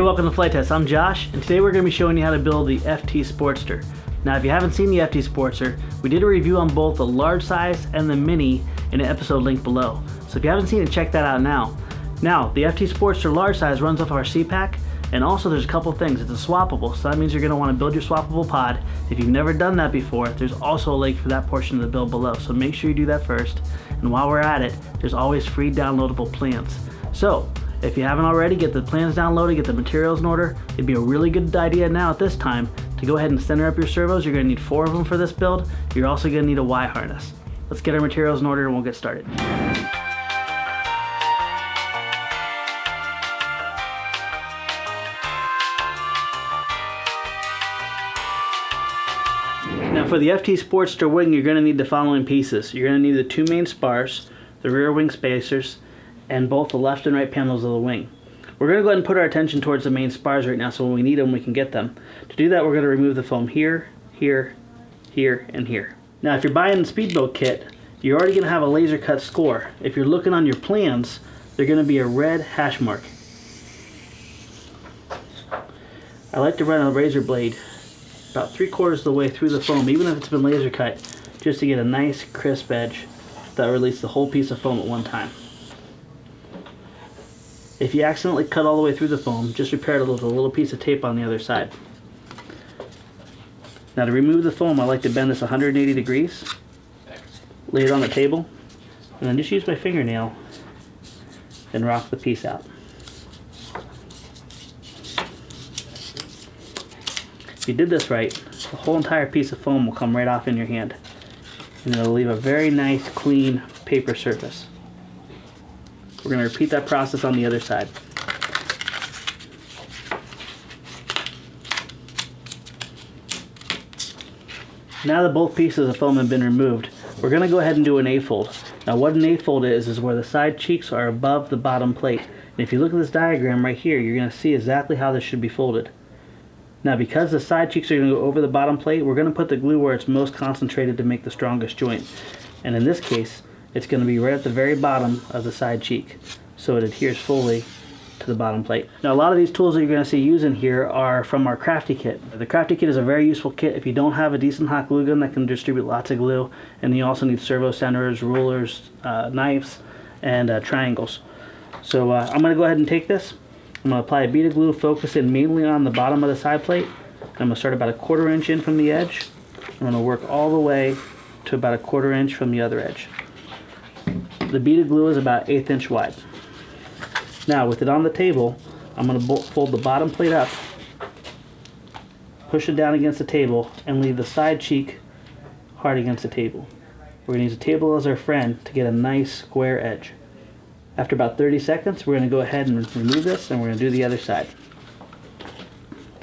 welcome to Flite Test. I'm Josh, and today we're going to be showing you how to build the FT Sportster. Now, if you haven't seen the FT Sportster, we did a review on both the large size and the mini in an episode linked below. So if you haven't seen it, check that out now. Now, the FT Sportster large size runs off our C-Pack, and also there's a couple things. It's a swappable, so that means you're going to want to build your swappable pod. If you've never done that before, there's also a link for that portion of the build below, so make sure you do that first. And while we're at it, there's always free downloadable plans. So, if you haven't already, get the plans downloaded, get the materials in order. It'd be a really good idea now at this time to go ahead and center up your servos. You're going to need 4 of them for this build. You're also going to need a Y harness. Let's get our materials in order and we'll get started. Now for the FT Sportster wing, you're going to need the following pieces. You're going to need the 2 main spars, the rear wing spacers, and both the left and right panels of the wing. We're going to go ahead and put our attention towards the main spars right now, so when we need them we can get them. To do that, we're going to remove the foam here, here, here, and here. Now if you're buying the speedboat kit, you're already going to have a laser cut score. If you're looking on your plans, they're going to be a red hash mark. I like to run a razor blade about 3/4 of the way through the foam, even if it's been laser cut, just to get a nice crisp edge that releases the whole piece of foam at one time. If you accidentally cut all the way through the foam, just repair it with a little piece of tape on the other side. Now to remove the foam, I like to bend this 180 degrees, lay it on the table, and then just use my fingernail and rock the piece out. If you did this right, the whole entire piece of foam will come right off in your hand, and it'll leave a very nice, clean paper surface. We're going to repeat that process on the other side. Now that both pieces of foam have been removed, we're going to go ahead and do an A-fold. Now what an A-fold is where the side cheeks are above the bottom plate. And if you look at this diagram right here, you're going to see exactly how this should be folded. Now because the side cheeks are going to go over the bottom plate, we're going to put the glue where it's most concentrated to make the strongest joint. And in this case, it's going to be right at the very bottom of the side cheek, so it adheres fully to the bottom plate. Now a lot of these tools that you're going to see using here are from our Crafty kit. The Crafty kit is a very useful kit if you don't have a decent hot glue gun that can distribute lots of glue, and you also need servo centers, rulers, knives, and triangles. So I'm going to go ahead and take this. I'm going to apply a bead of glue, focus in mainly on the bottom of the side plate. I'm going to start about 1/4 inch in from the edge. I'm going to work all the way to about 1/4 inch from the other edge. The bead of glue is about 1/8 inch wide. Now with it on the table, I'm going to fold the bottom plate up, push it down against the table, and leave the side cheek hard against the table. We're going to use the table as our friend to get a nice square edge. After about 30 seconds, we're going to go ahead and remove this, and we're going to do the other side.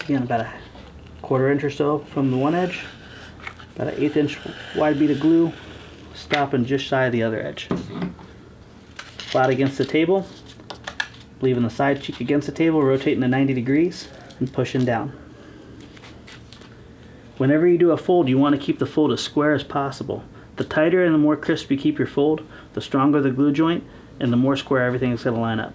Again, about 1/4 inch or so from the one edge, about 1/8 inch wide bead of glue, stopping just shy of the other edge. Flat against the table, leaving the side cheek against the table, rotating to 90 degrees, and pushing down. Whenever you do a fold, you want to keep the fold as square as possible. The tighter and the more crisp you keep your fold, the stronger the glue joint, and the more square everything is going to line up.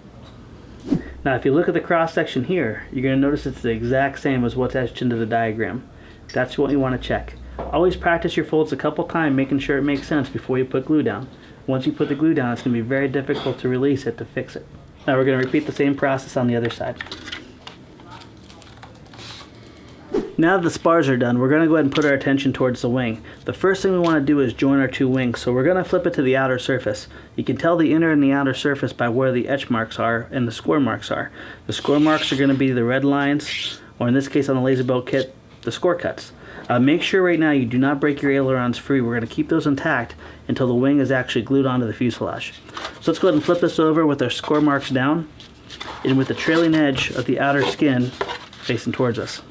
Now if you look at the cross section here, you're going to notice it's the exact same as what's etched into the diagram. That's what you want to check. Always practice your folds a couple times, making sure it makes sense before you put glue down. Once you put the glue down, it's going to be very difficult to release it to fix it. Now we're going to repeat the same process on the other side. Now that the spars are done, we're going to go ahead and put our attention towards the wing. The first thing we want to do is join our 2 wings, so we're going to flip it to the outer surface. You can tell the inner and the outer surface by where the etch marks are and the score marks are. The score marks are going to be the red lines, or in this case on the laser build kit, the score cuts. Make sure right now you do not break your ailerons free. We're going to keep those intact until the wing is actually glued onto the fuselage. So let's go ahead and flip this over with our score marks down and with the trailing edge of the outer skin facing towards us.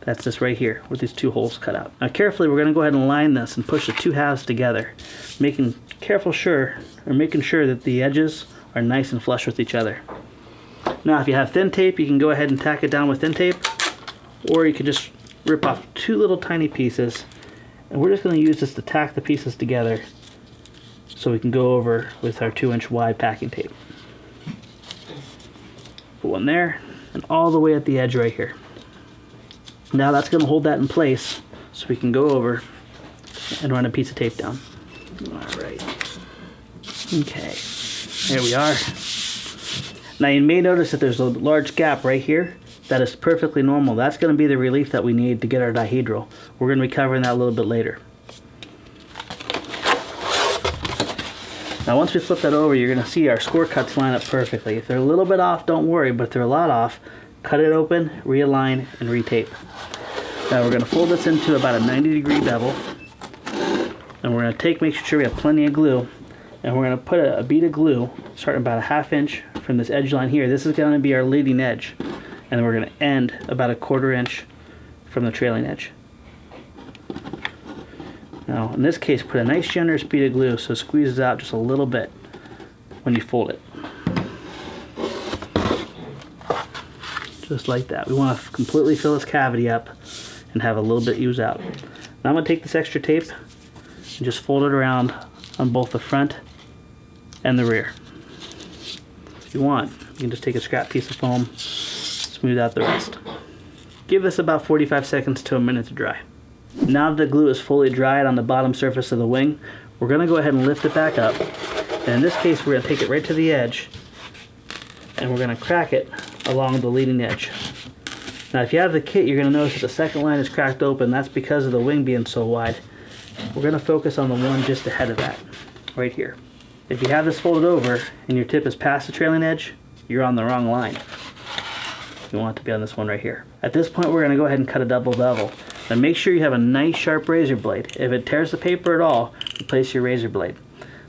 That's this right here with these 2 holes cut out. Now carefully we're going to go ahead and line this and push the 2 halves together, making sure that the edges are nice and flush with each other. Now if you have thin tape, you can go ahead and tack it down with thin tape, or you can just rip off 2 little tiny pieces, and we're just going to use this to tack the pieces together so we can go over with our 2 inch wide packing tape. Put one there, and all the way at the edge right here. Now that's going to hold that in place so we can go over and run a piece of tape down. Alright. Okay. There we are. Now you may notice that there's a large gap right here. That is perfectly normal. That's going to be the relief that we need to get our dihedral. We're going to be covering that a little bit later. Now once we flip that over, you're going to see our score cuts line up perfectly. If they're a little bit off, don't worry, but if they're a lot off, cut it open, realign, and retape. Now we're going to fold this into about a 90-degree bevel, and we're going to make sure we have plenty of glue, and we're going to put a bead of glue starting about a 1/2 inch from this edge line here. This is going to be our leading edge, and then we're going to end about a 1/4 inch from the trailing edge. Now in this case, put a nice generous bead of glue so it squeezes out just a little bit when you fold it. Just like that. We want to completely fill this cavity up and have a little bit ooze out. Now I'm going to take this extra tape and just fold it around on both the front and the rear. If you want, you can just take a scrap piece of foam, smooth out the rest. Give this about 45 seconds to a minute to dry. Now that the glue is fully dried on the bottom surface of the wing, we're going to go ahead and lift it back up. And in this case, we're going to take it right to the edge, and we're going to crack it along the leading edge. Now if you have the kit, you're going to notice that the second line is cracked open. That's because of the wing being so wide. We're going to focus on the one just ahead of that, right here. If you have this folded over and your tip is past the trailing edge, you're on the wrong line. You want it to be on this one right here. At this point, we're going to go ahead and cut a double bevel. Now make sure you have a nice sharp razor blade. If it tears the paper at all, replace your razor blade.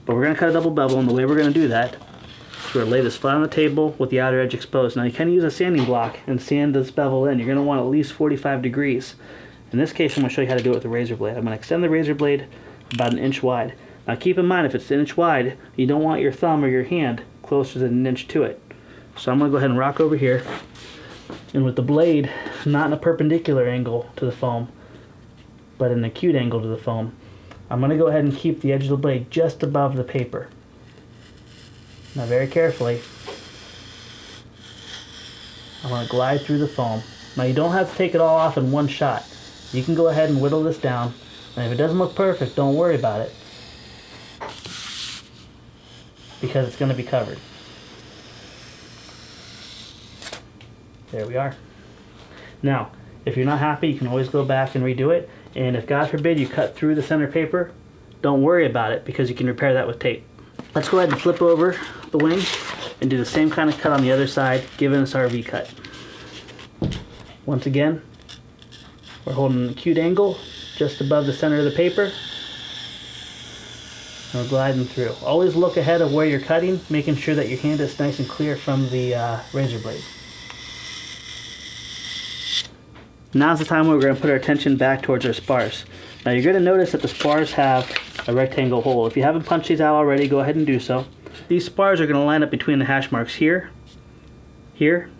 But we're going to cut a double bevel, and the way we're going to do that is we're going to lay this flat on the table with the outer edge exposed. Now you can use a sanding block and sand this bevel in. You're going to want at least 45 degrees. In this case, I'm going to show you how to do it with a razor blade. I'm going to extend the razor blade about 1 inch wide. Now keep in mind, if it's 1 inch wide, you don't want your thumb or your hand closer than 1 inch to it. So I'm going to go ahead and rock over here, and with the blade not in a perpendicular angle to the foam, but an acute angle to the foam, I'm going to go ahead and keep the edge of the blade just above the paper. Now very carefully, I'm going to glide through the foam. Now you don't have to take it all off in one shot. You can go ahead and whittle this down, and if it doesn't look perfect, don't worry about it, because it's going to be covered. There we are. Now, if you're not happy, you can always go back and redo it, and if God forbid you cut through the center paper, don't worry about it, because you can repair that with tape. Let's go ahead and flip over the wing and do the same kind of cut on the other side, giving us our V-cut. Once again, we're holding an acute angle just above the center of the paper, and we're gliding through. Always look ahead of where you're cutting, making sure that your hand is nice and clear from the razor blade. Now's the time where we're going to put our attention back towards our spars. Now you're going to notice that the spars have a rectangle hole. If you haven't punched these out already, go ahead and do so. These spars are going to line up between the hash marks here, here,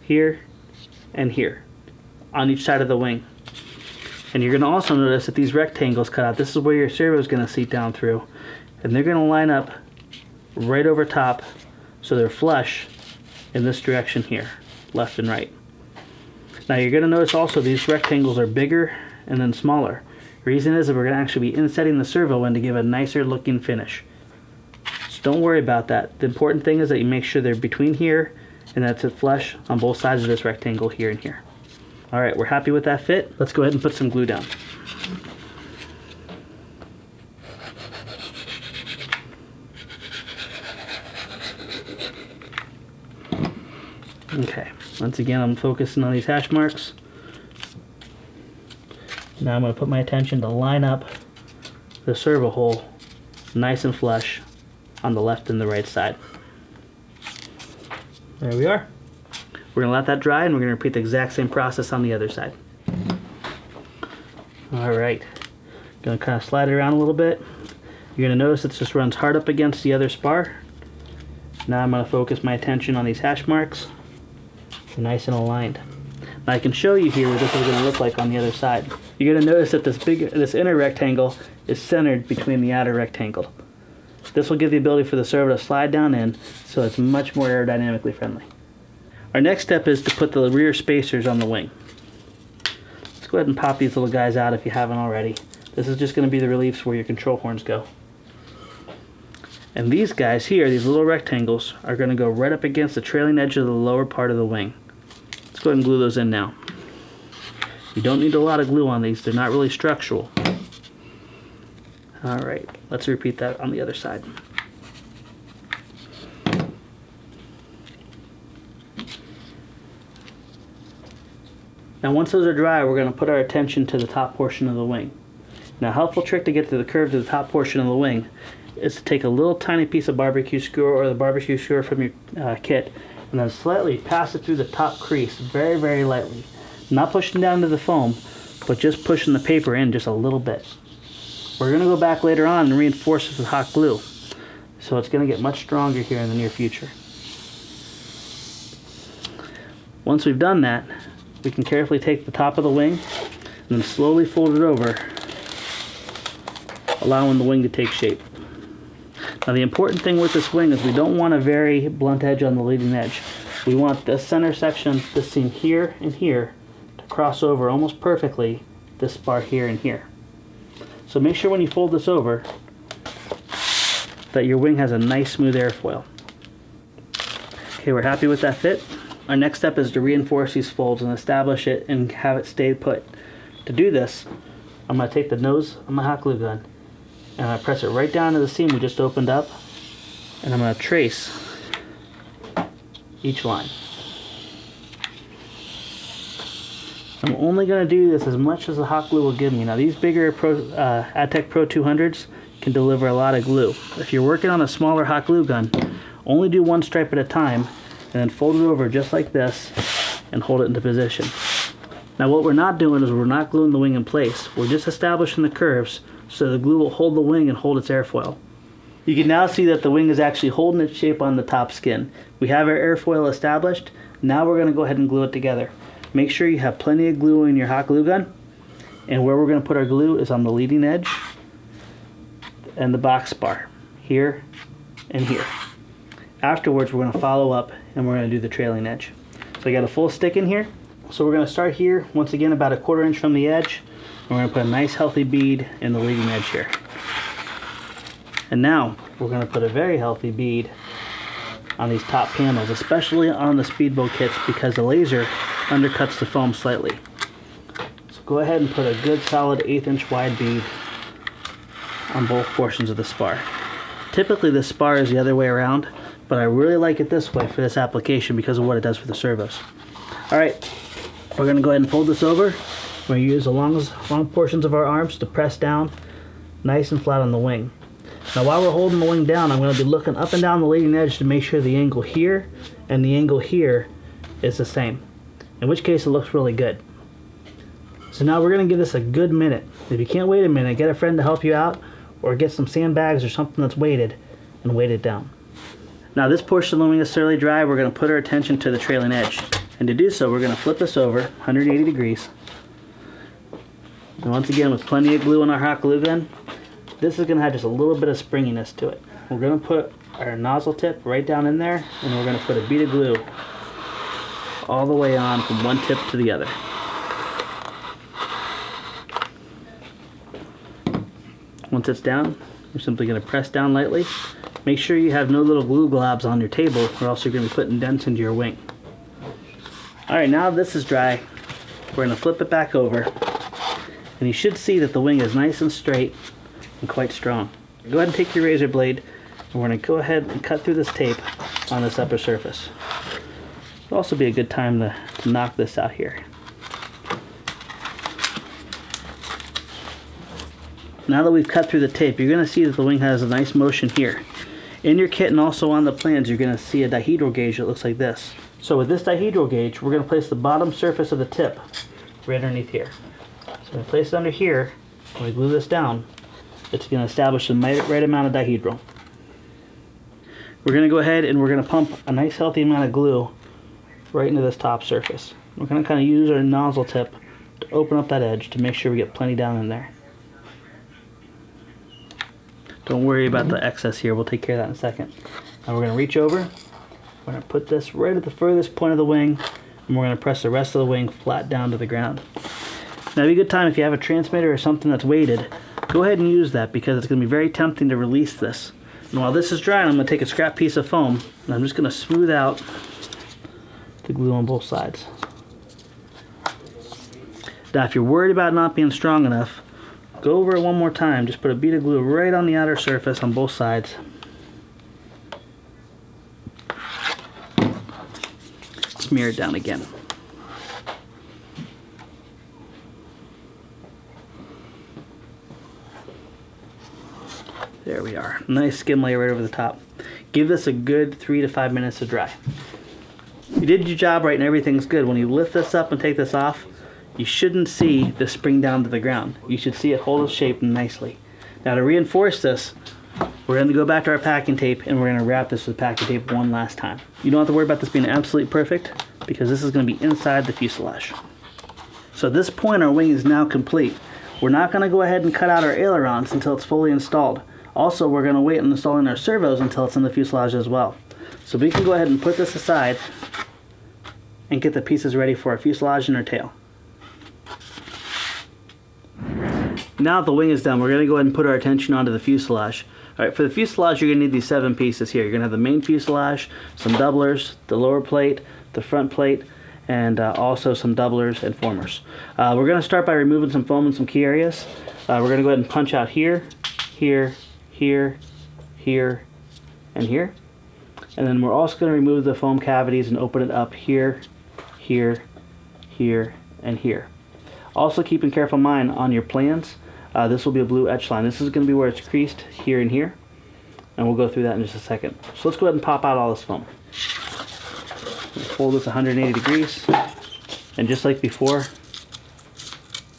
here, and here on each side of the wing. And you're going to also notice that these rectangles cut out. This is where your servo is going to seat down through. And they're going to line up right over top so they're flush in this direction here, left and right. Now you're going to notice also these rectangles are bigger and then smaller. The reason is that we're going to actually be insetting the servo in to give a nicer looking finish. So don't worry about that. The important thing is that you make sure they're between here and that's it flush on both sides of this rectangle here and here. Alright, we're happy with that fit. Let's go ahead and put some glue down. Okay, once again I'm focusing on these hash marks. Now I'm going to put my attention to line up the servo hole nice and flush on the left and the right side. There we are. We're going to let that dry, and we're going to repeat the exact same process on the other side. Alright, going to kind of slide it around a little bit. You're going to notice it just runs hard up against the other spar. Now I'm going to focus my attention on these hash marks. Nice and aligned. Now I can show you here what this is going to look like on the other side. You're going to notice that this inner rectangle is centered between the outer rectangle. This will give the ability for the servo to slide down in, so it's much more aerodynamically friendly. Our next step is to put the rear spacers on the wing. Let's go ahead and pop these little guys out if you haven't already. This is just going to be the reliefs where your control horns go. And these guys here, these little rectangles, are going to go right up against the trailing edge of the lower part of the wing. Let's go ahead and glue those in now. You don't need a lot of glue on these, they're not really structural. Alright, let's repeat that on the other side. Now once those are dry, we're going to put our attention to the top portion of the wing. Now a helpful trick to get to the curve to the top portion of the wing is to take a little tiny piece of barbecue skewer or the barbecue skewer from your kit and then slightly pass it through the top crease very, very lightly. Not pushing down to the foam, but just pushing the paper in just a little bit. We're going to go back later on and reinforce it with hot glue, so it's going to get much stronger here in the near future. Once we've done that, we can carefully take the top of the wing and then slowly fold it over, allowing the wing to take shape. Now the important thing with this wing is we don't want a very blunt edge on the leading edge. We want this center section, this seam here and here, to cross over almost perfectly this bar here and here. So make sure when you fold this over that your wing has a nice smooth airfoil. Okay, we're happy with that fit. Our next step is to reinforce these folds and establish it and have it stay put. To do this, I'm going to take the nose of my hot glue gun and I press it right down to the seam we just opened up, and I'm going to trace each line. I'm only going to do this as much as the hot glue will give me. Now these bigger AdTech Pro 200s can deliver a lot of glue. If you're working on a smaller hot glue gun, only do one stripe at a time and then fold it over just like this and hold it into position. Now what we're not doing is we're not gluing the wing in place. We're just establishing the curves so the glue will hold the wing and hold its airfoil. You can now see that the wing is actually holding its shape on the top skin. We have our airfoil established. Now we're going to go ahead and glue it together. Make sure you have plenty of glue in your hot glue gun, and where we're going to put our glue is on the leading edge and the box bar, here and here. Afterwards we're going to follow up and we're going to do the trailing edge. So I got a full stick in here. So we're going to start here, once again about a 1/4 inch from the edge. We're going to put a nice healthy bead in the leading edge here. And now we're going to put a very healthy bead on these top panels, especially on the speedboat kits, because the laser undercuts the foam slightly. So go ahead and put a good solid 1/8 inch wide bead on both portions of the spar. Typically the spar is the other way around, but I really like it this way for this application because of what it does for the servos. Alright, we're going to go ahead and fold this over. We're going to use the long portions of our arms to press down nice and flat on the wing. Now while we're holding the wing down, I'm going to be looking up and down the leading edge to make sure the angle here and the angle here is the same, in which case it looks really good. So now we're going to give this a good minute. If you can't wait a minute, get a friend to help you out, or get some sandbags or something that's weighted and weight it down. Now this portion of the wing is thoroughly dry. We're going to put our attention to the trailing edge, and to do so we're going to flip this over 180 degrees. And once again, with plenty of glue in our hot glue gun, this is going to have just a little bit of springiness to it. We're going to put our nozzle tip right down in there, and we're going to put a bead of glue all the way on from one tip to the other. Once it's down, we're simply going to press down lightly. Make sure you have no little glue globs on your table, or else you're going to be putting dents into your wing. Alright, now this is dry. We're going to flip it back over, and you should see that the wing is nice and straight and quite strong. Go ahead and take your razor blade, and we're going to go ahead and cut through this tape on this upper surface. It'll also be a good time to knock this out here. Now that we've cut through the tape, you're going to see that the wing has a nice motion here. In your kit and also on the plans, you're going to see a dihedral gauge that looks like this. So with this dihedral gauge, we're going to place the bottom surface of the tip right underneath here. So we place it under here, and we glue this down. It's going to establish the right amount of dihedral. We're going to go ahead and we're going to pump a nice healthy amount of glue right into this top surface. We're going to kind of use our nozzle tip to open up that edge to make sure we get plenty down in there. Don't worry about the excess here, we'll take care of that in a second. Now we're going to reach over We're going to put this right at the furthest point of the wing, and we're going to press the rest of the wing flat down to the ground. Now, it'd be a good time if you have a transmitter or something that's weighted, go ahead and use that because it's going to be very tempting to release this. And while this is drying, I'm going to take a scrap piece of foam and I'm just going to smooth out the glue on both sides. Now, if you're worried about not being strong enough, go over it one more time. Just put a bead of glue right on the outer surface on both sides. Smear it down again. There we are. Nice skim layer right over the top. Give this a good 3 to 5 minutes to dry. You did your job right and everything's good. When you lift this up and take this off, you shouldn't see this spring down to the ground. You should see it hold its shape nicely. Now, to reinforce this, we're going to go back to our packing tape and we're going to wrap this with packing tape one last time. You don't have to worry about this being absolutely perfect because this is going to be inside the fuselage. So at this point, our wing is now complete. We're not going to go ahead and cut out our ailerons until it's fully installed. Also, we're going to wait on installing our servos until it's in the fuselage as well. So we can go ahead and put this aside and get the pieces ready for our fuselage and our tail. Now that the wing is done, we're going to go ahead and put our attention onto the fuselage. Alright, for the fuselage, you're going to need these 7 pieces here. You're going to have the main fuselage, some doublers, the lower plate, the front plate, and also some doublers and formers. We're going to start by removing some foam in some key areas. We're going to go ahead and punch out here, here, here, here, and here. And then we're also going to remove the foam cavities and open it up here, here, here, and here. Also keep in careful mind on your plans, this will be a blue etch line. This is going to be where it's creased here and here. And we'll go through that in just a second. So let's go ahead and pop out all this foam. We'll fold this 180 degrees. And just like before,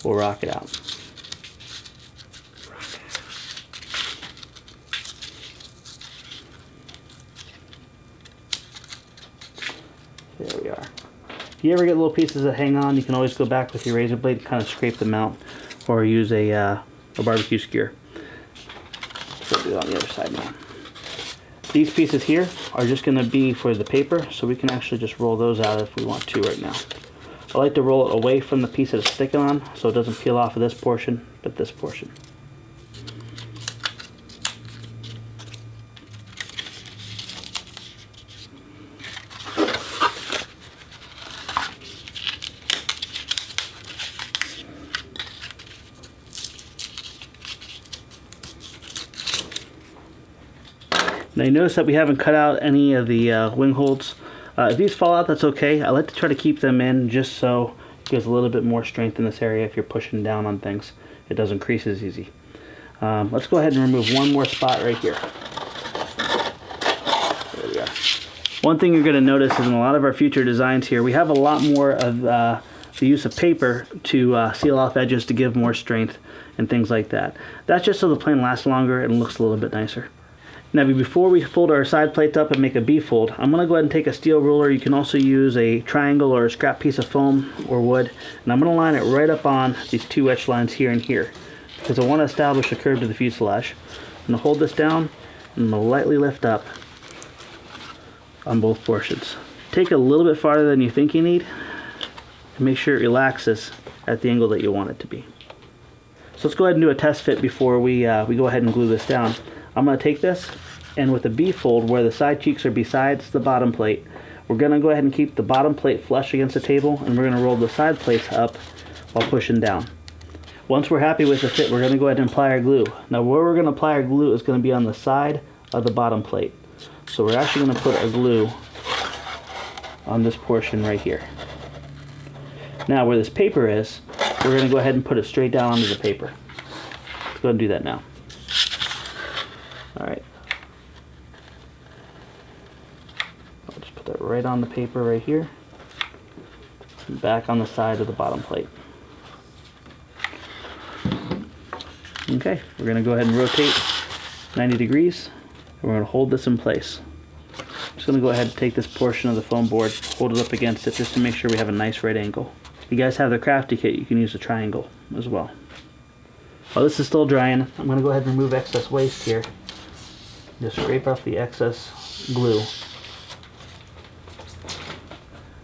we'll rock it out. There we are. If you ever get little pieces that hang on, you can always go back with your razor blade and kind of scrape them out, or use a barbecue skewer. So we'll do it on the other side now. These pieces here are just going to be for the paper, so we can actually just roll those out if we want to right now. I like to roll it away from the piece that it's sticking on, so it doesn't peel off of this portion, but this portion. Now you notice that we haven't cut out any of the wing holds. If these fall out, that's okay. I like to try to keep them in just so it gives a little bit more strength in this area if you're pushing down on things. It doesn't crease as easy. Let's go ahead and remove one more spot right here. There we are. One thing you're going to notice is in a lot of our future designs here, we have a lot more of the use of paper to seal off edges to give more strength and things like that. That's just so the plane lasts longer and looks a little bit nicer. Now, before we fold our side plates up and make a B-fold, I'm going to go ahead and take a steel ruler. You can also use a triangle or a scrap piece of foam or wood. And I'm going to line it right up on these 2 etch lines here and here, because I want to establish a curve to the fuselage. I'm going to hold this down and I'm going to lightly lift up on both portions. Take it a little bit farther than you think you need and make sure it relaxes at the angle that you want it to be. So let's go ahead and do a test fit before we go ahead and glue this down. I'm going to take this, and with the B-fold where the side cheeks are besides the bottom plate, we're going to go ahead and keep the bottom plate flush against the table, and we're going to roll the side plates up while pushing down. Once we're happy with the fit, we're going to go ahead and apply our glue. Now where we're going to apply our glue is going to be on the side of the bottom plate. So we're actually going to put our glue on this portion right here. Now where this paper is, we're going to go ahead and put it straight down onto the paper. Let's go ahead and do that now. Alright. I'll just put that right on the paper right here. And back on the side of the bottom plate. Okay, we're going to go ahead and rotate 90 degrees. And we're going to hold this in place. I'm just going to go ahead and take this portion of the foam board, hold it up against it just to make sure we have a nice right angle. If you guys have the crafty kit, you can use a triangle as well. While this is still drying, I'm going to go ahead and remove excess waste here. Just scrape off the excess glue.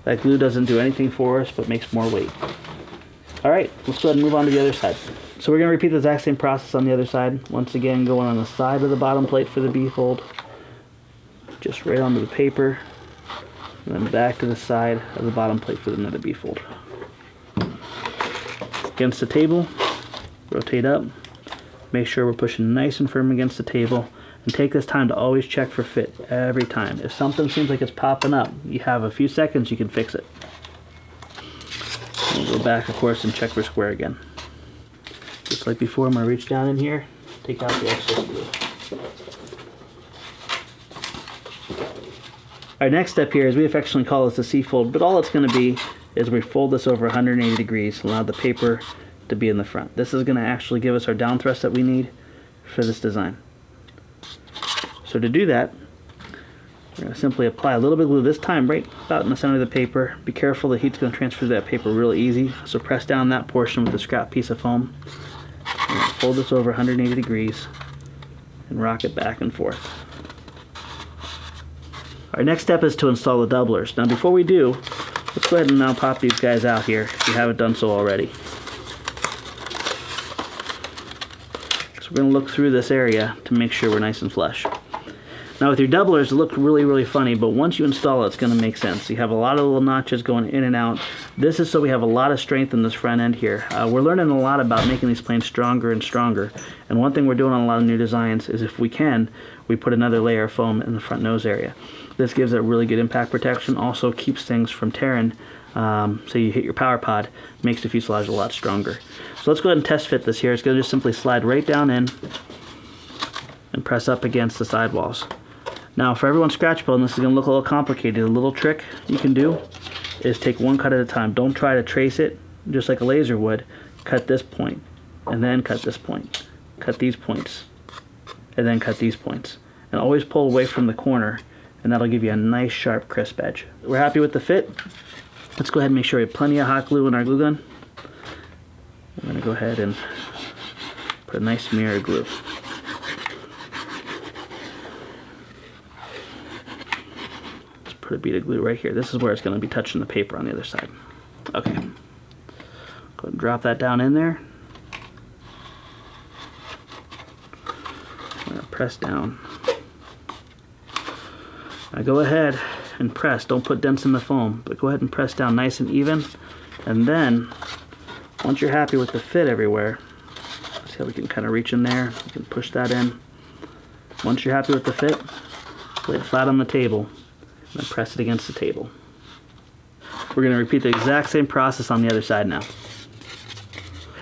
That glue doesn't do anything for us but makes more weight. Alright, let's go ahead and move on to the other side. So we're going to repeat the exact same process on the other side. Once again, going on the side of the bottom plate for the B-fold. Just right onto the paper. And then back to the side of the bottom plate for another B-fold. Against the table, rotate up. Make sure we're pushing nice and firm against the table. And take this time to always check for fit every time. If something seems like it's popping up, you have a few seconds, you can fix it. We'll go back, of course, and check for square again. Just like before, I'm going to reach down in here, take out the excess glue. Our next step here is we affectionately call this a C-fold, but all it's going to be is we fold this over 180 degrees and allow the paper to be in the front. This is going to actually give us our down thrust that we need for this design. So to do that, we're going to simply apply a little bit of glue, this time right about in the center of the paper. Be careful, the heat's going to transfer to that paper really easy. So press down that portion with a scrap piece of foam. Fold this over 180 degrees and rock it back and forth. Our next step is to install the doublers. Now before we do, let's go ahead and now pop these guys out here if you haven't done so already. So we're going to look through this area to make sure we're nice and flush. Now with your doublers, it look really funny, but once you install it, it's going to make sense. You have a lot of little notches going in and out. This is so we have a lot of strength in this front end here. We're learning a lot about making these planes stronger and stronger. And one thing we're doing on a lot of new designs is if we can, we put another layer of foam in the front nose area. This gives it really good impact protection, also keeps things from tearing. So you hit your power pod, makes the fuselage a lot stronger. So let's go ahead and test fit this here. It's going to just simply slide right down in and press up against the sidewalls. Now for everyone's scratch build, this is going to look a little complicated. A little trick you can do is take one cut at a time. Don't try to trace it just like a laser would. Cut this point, and then cut this point. Cut these points, and then cut these points. And always pull away from the corner, and that'll give you a nice sharp crisp edge. We're happy with the fit. Let's go ahead and make sure we have plenty of hot glue in our glue gun. I'm going to go ahead and put a nice smear of glue. Put a bead of glue right here. This is where it's going to be touching the paper on the other side. Okay. Go ahead and drop that down in there. I'm going to press down. Now go ahead and press. Don't put dents in the foam, but go ahead and press down nice and even. And then, once you're happy with the fit everywhere, see how we can kind of reach in there. We can push that in. Once you're happy with the fit, lay it flat on the table. And press it against the table. We're going to repeat the exact same process on the other side now.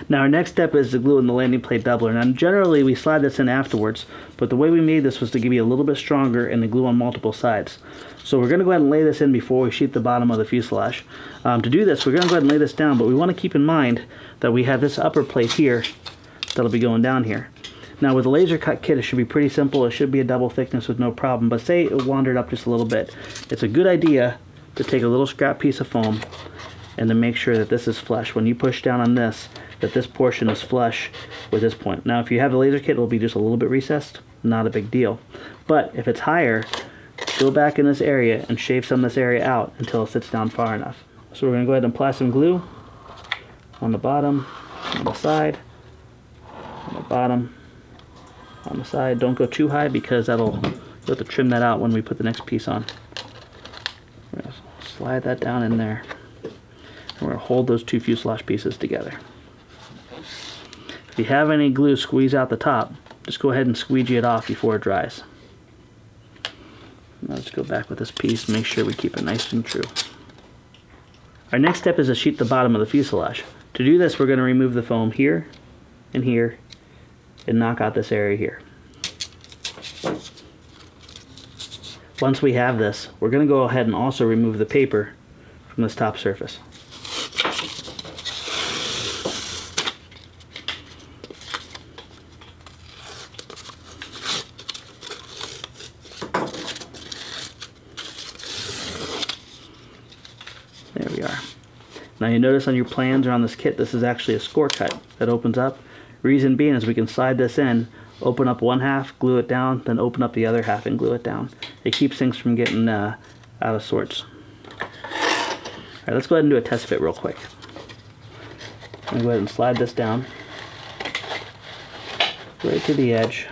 Now our next step is to glue in the landing plate doubler. Now generally we slide this in afterwards, but the way we made this was to give you a little bit stronger and to glue on multiple sides. So we're going to go ahead and lay this in before we sheet the bottom of the fuselage. To do this, we're going to go ahead and lay this down, but we want to keep in mind that we have this upper plate here that'll be going down here. Now with a laser cut kit, it should be pretty simple. It should be a double thickness with no problem, but say it wandered up just a little bit. It's a good idea to take a little scrap piece of foam and to make sure that this is flush. When you push down on this, that this portion is flush with this point. Now if you have the laser kit, it will be just a little bit recessed, not a big deal. But if it's higher, go back in this area and shave some of this area out until it sits down far enough. So we're going to go ahead and apply some glue on the bottom, on the side, on the bottom, on the side. Don't go too high because you'll have to trim that out when we put the next piece on. We're going to slide that down in there. And we're going to hold those two fuselage pieces together. If you have any glue squeeze out the top, just go ahead and squeegee it off before it dries. Now let's go back with this piece, make sure we keep it nice and true. Our next step is to sheet the bottom of the fuselage. To do this, we're going to remove the foam here and here and knock out this area here. Once we have this, we're going to go ahead and also remove the paper from this top surface. There we are. Now you notice on your plans or on this kit, this is actually a score cut that opens up. Reason being is we can slide this in, open up one half, glue it down, then open up the other half and glue it down. It keeps things from getting out of sorts. Alright, let's go ahead and do a test fit real quick. I'm going to go ahead and slide this down right to the edge,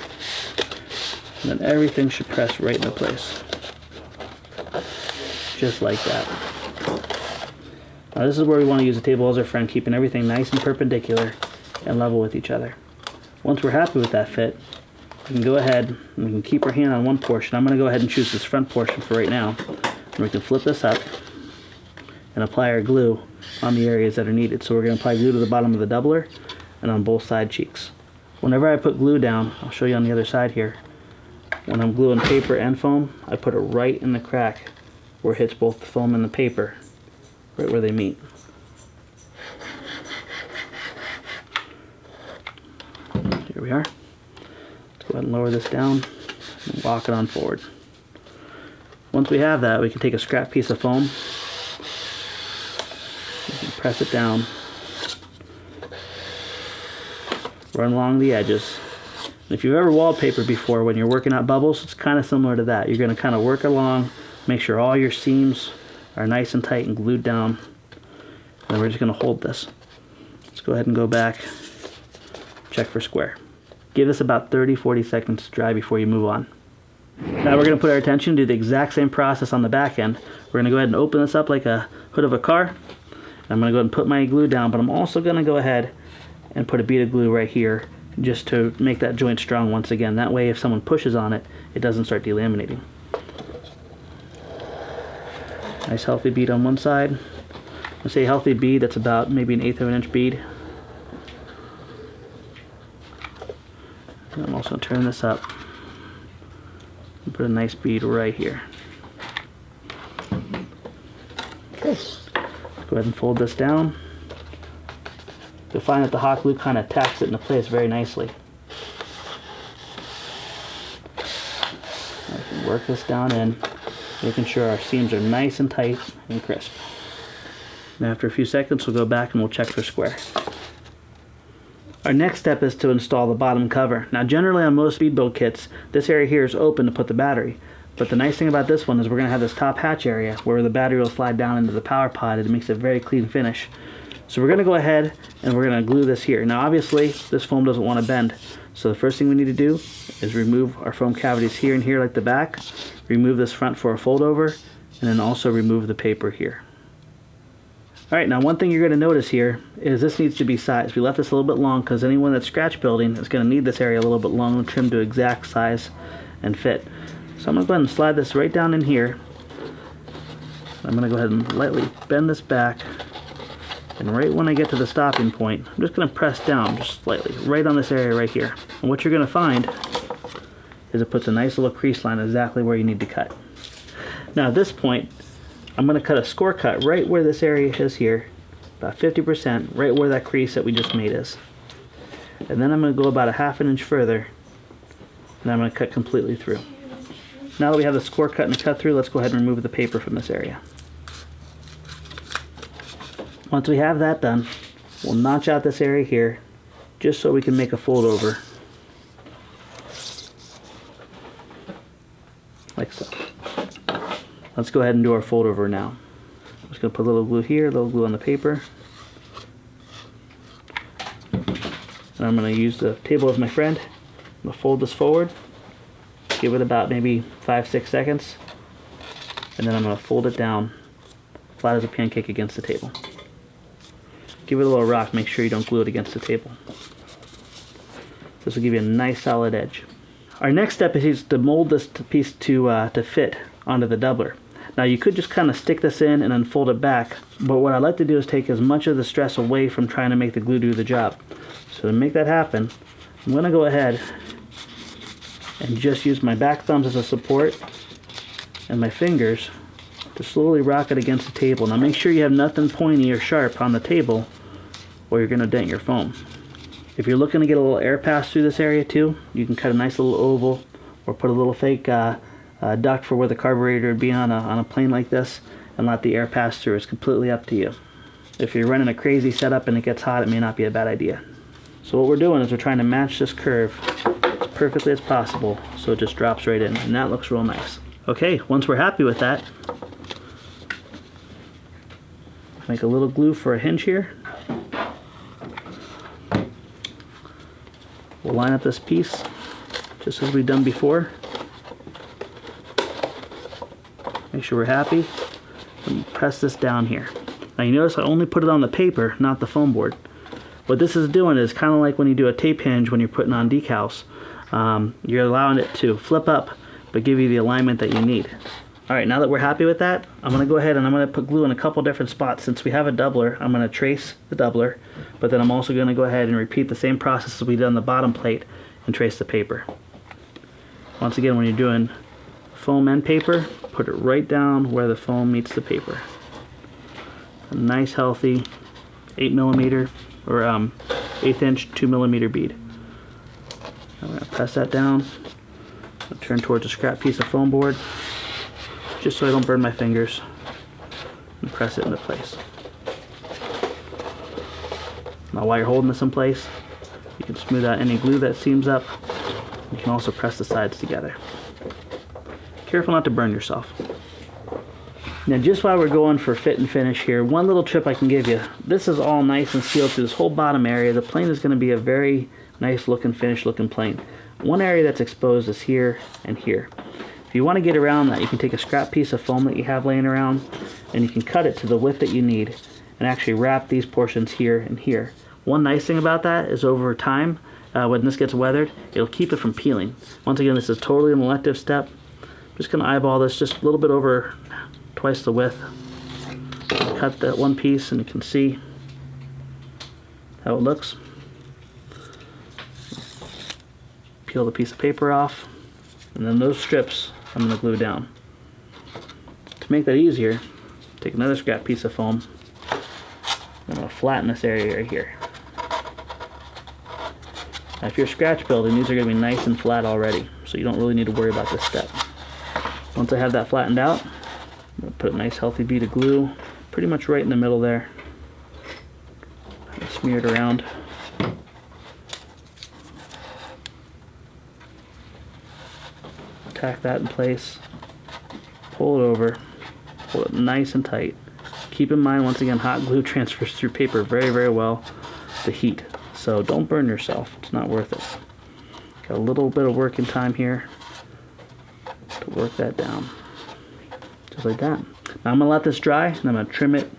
and then everything should press right into place. Just like that. Now this is where we want to use the table as our friend, keeping everything nice and perpendicular and level with each other. Once we're happy with that fit, we can go ahead and we can keep our hand on one portion. I'm going to go ahead and choose this front portion for right now. And we can flip this up and apply our glue on the areas that are needed. So we're going to apply glue to the bottom of the doubler and on both side cheeks. Whenever I put glue down, I'll show you on the other side here, when I'm gluing paper and foam, I put it right in the crack where it hits both the foam and the paper, right where they meet. Here we are. Let's go ahead and lower this down and walk it on forward. Once we have that, we can take a scrap piece of foam, we can press it down, run along the edges. And if you've ever wallpapered before, when you're working out bubbles, it's kind of similar to that. You're going to kind of work along, make sure all your seams are nice and tight and glued down. And then we're just going to hold this. Let's go ahead and go back, check for square. Give this about 30-40 seconds to dry before you move on. Now we're going to put our attention to the exact same process on the back end. We're going to go ahead and open this up like a hood of a car. I'm going to go ahead and put my glue down, but I'm also going to go ahead and put a bead of glue right here just to make that joint strong once again. That way if someone pushes on it, it doesn't start delaminating. Nice healthy bead on one side. When I say healthy bead, that's about maybe 1/8 of an inch bead. And I'm also going to turn this up and put a nice bead right here. Okay. Let's go ahead and fold this down. You'll find that the hot glue kind of tacks it into place very nicely. I can work this down in, making sure our seams are nice and tight and crisp. And after a few seconds, we'll go back and we'll check for square. Our next step is to install the bottom cover. Now generally on most speed build kits, this area here is open to put the battery. But the nice thing about this one is we're going to have this top hatch area where the battery will slide down into the power pod, and it makes a very clean finish. So we're going to go ahead and we're going to glue this here. Now obviously this foam doesn't want to bend, so the first thing we need to do is remove our foam cavities here and here like the back, remove this front for a fold over, and then also remove the paper here. Alright, now one thing you're going to notice here is this needs to be sized. We left this a little bit long because anyone that's scratch building is going to need this area a little bit long and trimmed to exact size and fit. So I'm going to go ahead and slide this right down in here. I'm going to go ahead and lightly bend this back. And right when I get to the stopping point, I'm just going to press down just slightly, right on this area right here. And what you're going to find is it puts a nice little crease line exactly where you need to cut. Now at this point, I'm going to cut a score cut right where this area is here, about 50%, right where that crease that we just made is. And then I'm going to go about 1/2 inch further, and I'm going to cut completely through. Now that we have the score cut and the cut through, let's go ahead and remove the paper from this area. Once we have that done, we'll notch out this area here just so we can make a fold over like so. Let's go ahead and do our fold over now. I'm just going to put a little glue here, a little glue on the paper, and I'm going to use the table as my friend. I'm going to fold this forward, give it about maybe 5-6 seconds, and then I'm going to fold it down flat as a pancake against the table. Give it a little rock, make sure you don't glue it against the table. This will give you a nice solid edge. Our next step is to mold this piece to fit onto the doubler. Now you could just kind of stick this in and then fold it back, but what I like to do is take as much of the stress away from trying to make the glue do the job. So to make that happen, I'm going to go ahead and just use my back thumbs as a support and my fingers to slowly rock it against the table. Now make sure you have nothing pointy or sharp on the table or you're going to dent your foam. If you're looking to get a little air pass through this area too, you can cut a nice little oval or put a little fake duct for where the carburetor would be on a plane like this and let the air pass through. It's completely up to you. If you're running a crazy setup and it gets hot, it may not be a bad idea. So what we're doing is we're trying to match this curve as perfectly as possible so it just drops right in, and that looks real nice. Okay, once we're happy with that, Make a little glue for a hinge here. We'll line up this piece just as we've done before. Make sure we're happy. And press this down here. Now you notice I only put it on the paper, not the foam board. What this is doing is kind of like when you do a tape hinge when you're putting on decals. You're allowing it to flip up, but give you the alignment that you need. Alright, now that we're happy with that, I'm going to go ahead and I'm going to put glue in a couple different spots. Since we have a doubler, I'm going to trace the doubler, but then I'm also going to go ahead and repeat the same process as we did on the bottom plate and trace the paper. Once again, when you're doing foam and paper, put it right down where the foam meets the paper. A nice healthy 8mm or 1/8 inch 2mm bead. I'm going to press that down. I'll turn towards a scrap piece of foam board, just so I don't burn my fingers, and press it into place. Now while you're holding this in place, you can smooth out any glue that seams up. You can also press the sides together. Careful not to burn yourself. Now just while we're going for fit and finish here, one little tip I can give you. This is all nice and sealed through this whole bottom area. The plane is going to be a very nice looking, finished looking plane. One area that's exposed is here and here. If you want to get around that, you can take a scrap piece of foam that you have laying around and you can cut it to the width that you need and actually wrap these portions here and here. One nice thing about that is over time, when this gets weathered, it'll keep it from peeling. Once again, this is totally an elective step. I'm just going to eyeball this just a little bit over twice the width. Cut that one piece and you can see how it looks. Peel the piece of paper off, and then those strips I'm going to glue down. To make that easier, take another scrap piece of foam. I'm going to flatten this area right here. Now if you're scratch building, these are going to be nice and flat already, so you don't really need to worry about this step. Once I have that flattened out, I'm going to put a nice healthy bead of glue pretty much right in the middle there. Smear it around. Tack that in place, pull it over, hold it nice and tight. Keep in mind, once again, hot glue transfers through paper very, very well to heat, so don't burn yourself. It's not worth it. Got a little bit of working time here to work that down, just like that. Now I'm going to let this dry, and I'm going to trim it,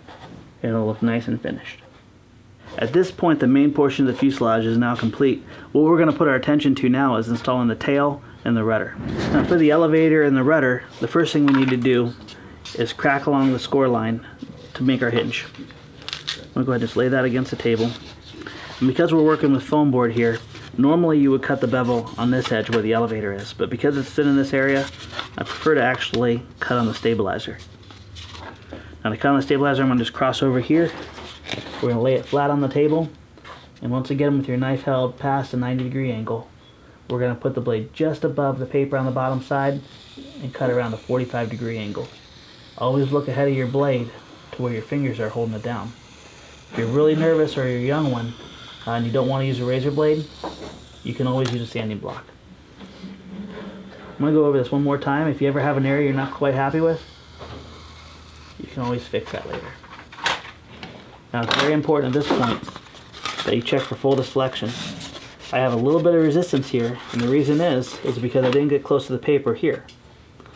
and it'll look nice and finished. At this point, the main portion of the fuselage is now complete. What we're going to put our attention to now is installing the tail and the rudder. Now for the elevator and the rudder, the first thing we need to do is crack along the score line to make our hinge. I'm going to go ahead and just lay that against the table. And because we're working with foam board here, normally you would cut the bevel on this edge where the elevator is, but because it's thin in this area, I prefer to actually cut on the stabilizer. Now to cut on the stabilizer, I'm going to just cross over here. We're going to lay it flat on the table, and once again with your knife held past a 90-degree angle, we're going to put the blade just above the paper on the bottom side and cut around a 45-degree angle. Always look ahead of your blade to where your fingers are holding it down. If you're really nervous or you're a young one and you don't want to use a razor blade, you can always use a sanding block. I'm going to go over this one more time. If you ever have an area you're not quite happy with, you can always fix that later. Now it's very important at this point that you check for full deflection. I have a little bit of resistance here, and the reason is because I didn't get close to the paper here.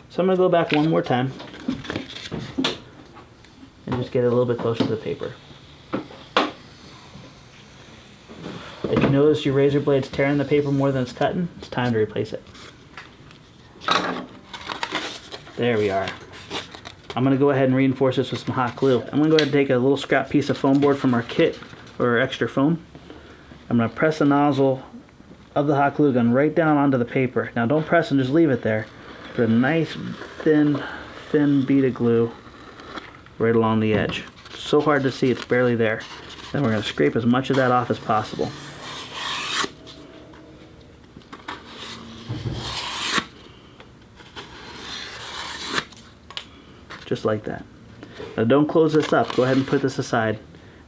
So I'm going to go back one more time and just get it a little bit closer to the paper. If you notice your razor blade's tearing the paper more than it's cutting, it's time to replace it. There we are. I'm going to go ahead and reinforce this with some hot glue. I'm going to go ahead and take a little scrap piece of foam board from our kit, or extra foam. I'm going to press the nozzle of the hot glue gun right down onto the paper. Now don't press and just leave it there. Put a nice thin bead of glue right along the edge. It's so hard to see, it's barely there. Then we're going to scrape as much of that off as possible. Just like that. Now don't close this up. Go ahead and put this aside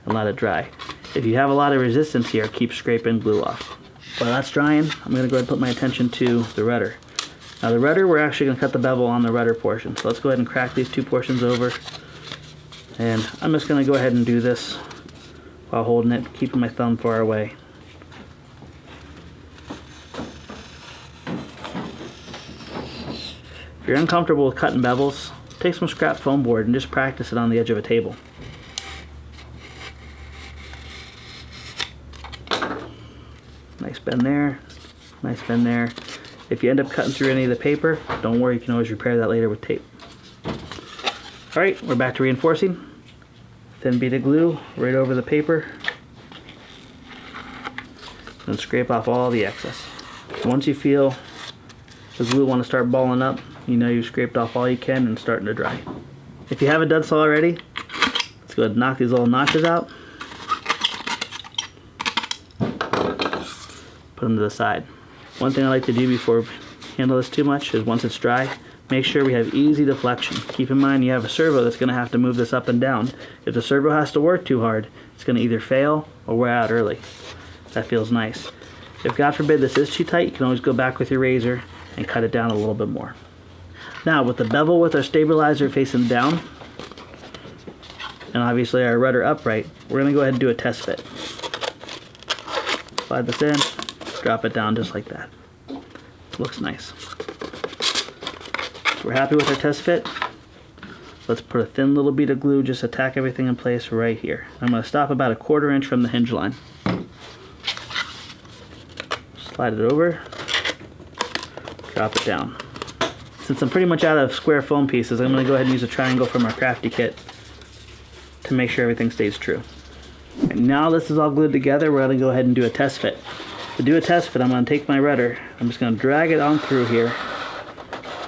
and let it dry. If you have a lot of resistance here, keep scraping glue off. While that's drying, I'm going to go ahead and put my attention to the rudder. Now the rudder, we're actually going to cut the bevel on the rudder portion. So let's go ahead and crack these two portions over And I'm just going to go ahead and do this while holding it, keeping my thumb far away. If you're uncomfortable with cutting bevels, take some scrap foam board and just practice it on the edge of a table. Nice bend there, nice bend there. If you end up cutting through any of the paper, don't worry, you can always repair that later with tape. Alright, we're back to reinforcing. Thin bead of glue right over the paper. And scrape off all the excess. Once you feel the glue want to start balling up, you know you've scraped off all you can and it's starting to dry. If you haven't done so already, let's go ahead and knock these little notches out. Put them to the side. One thing I like to do before we handle this too much is once it's dry, make sure we have easy deflection. Keep in mind you have a servo that's going to have to move this up and down. If the servo has to work too hard, it's going to either fail or wear out early. That feels nice. If God forbid this is too tight, you can always go back with your razor and cut it down a little bit more. Now with the bevel with our stabilizer facing down, and obviously our rudder upright, we're going to go ahead and do a test fit. Slide this in, drop it down just like that. Looks nice. So we're happy with our test fit. Let's put a thin little bead of glue, just to tack everything in place right here. I'm going to stop about 1/4 inch from the hinge line. Slide it over, drop it down. Since I'm pretty much out of square foam pieces, I'm going to go ahead and use a triangle from our crafty kit to make sure everything stays true. And now this is all glued together, we're going to go ahead and do a test fit. To do a test fit, I'm going to take my rudder, I'm just going to drag it on through here,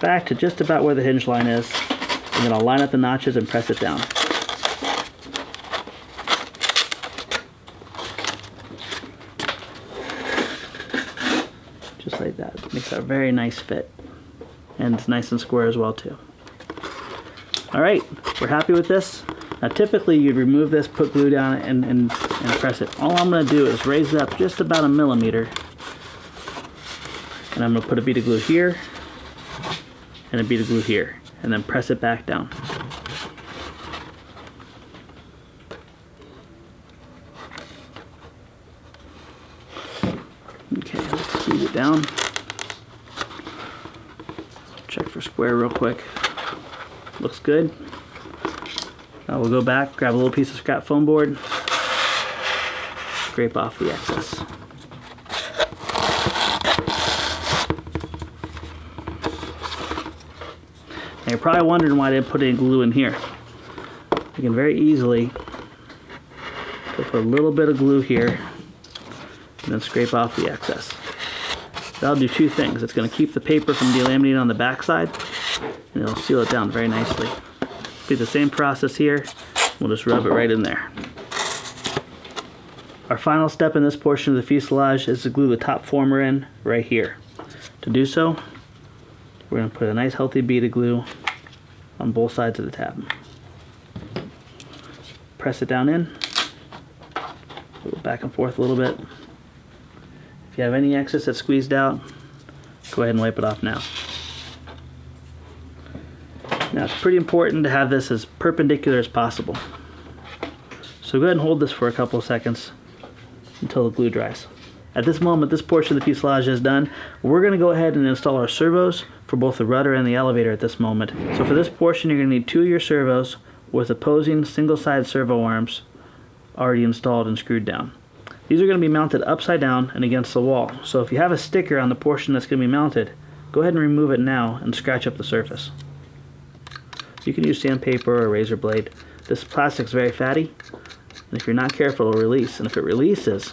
back to just about where the hinge line is, and then I'll line up the notches and press it down. Just like that. Makes a very nice fit. And it's nice and square as well too. Alright, we're happy with this. Now typically you'd remove this, put glue down it, and press it. All I'm going to do is raise it up just about 1 millimeter. And I'm going to put a bead of glue here, and a bead of glue here, and then press it back down. Okay, let's squeeze it down. Check for square real quick. Looks good. Now we'll go back, grab a little piece of scrap foam board, scrape off the excess. Now you're probably wondering why I didn't put any glue in here. You can very easily put a little bit of glue here and then scrape off the excess. That'll do two things. It's going to keep the paper from delaminating on the back side, and it'll seal it down very nicely. Do the same process here. We'll just rub it right in there. Our final step in this portion of the fuselage is to glue the top former in right here. To do so, we're going to put a nice healthy bead of glue on both sides of the tab. Press it down in, go back and forth a little bit. If you have any excess that's squeezed out, go ahead and wipe it off now. Now it's pretty important to have this as perpendicular as possible. So go ahead and hold this for a couple of seconds until the glue dries. At this moment, this portion of the fuselage is done. We're going to go ahead and install our servos for both the rudder and the elevator at this moment. So for this portion, you're going to need 2 of your servos with opposing single-side servo arms already installed and screwed down. These are going to be mounted upside down and against the wall. So if you have a sticker on the portion that's going to be mounted, go ahead and remove it now and scratch up the surface. You can use sandpaper or a razor blade. This plastic's very fatty, and if you're not careful, it'll release. And if it releases,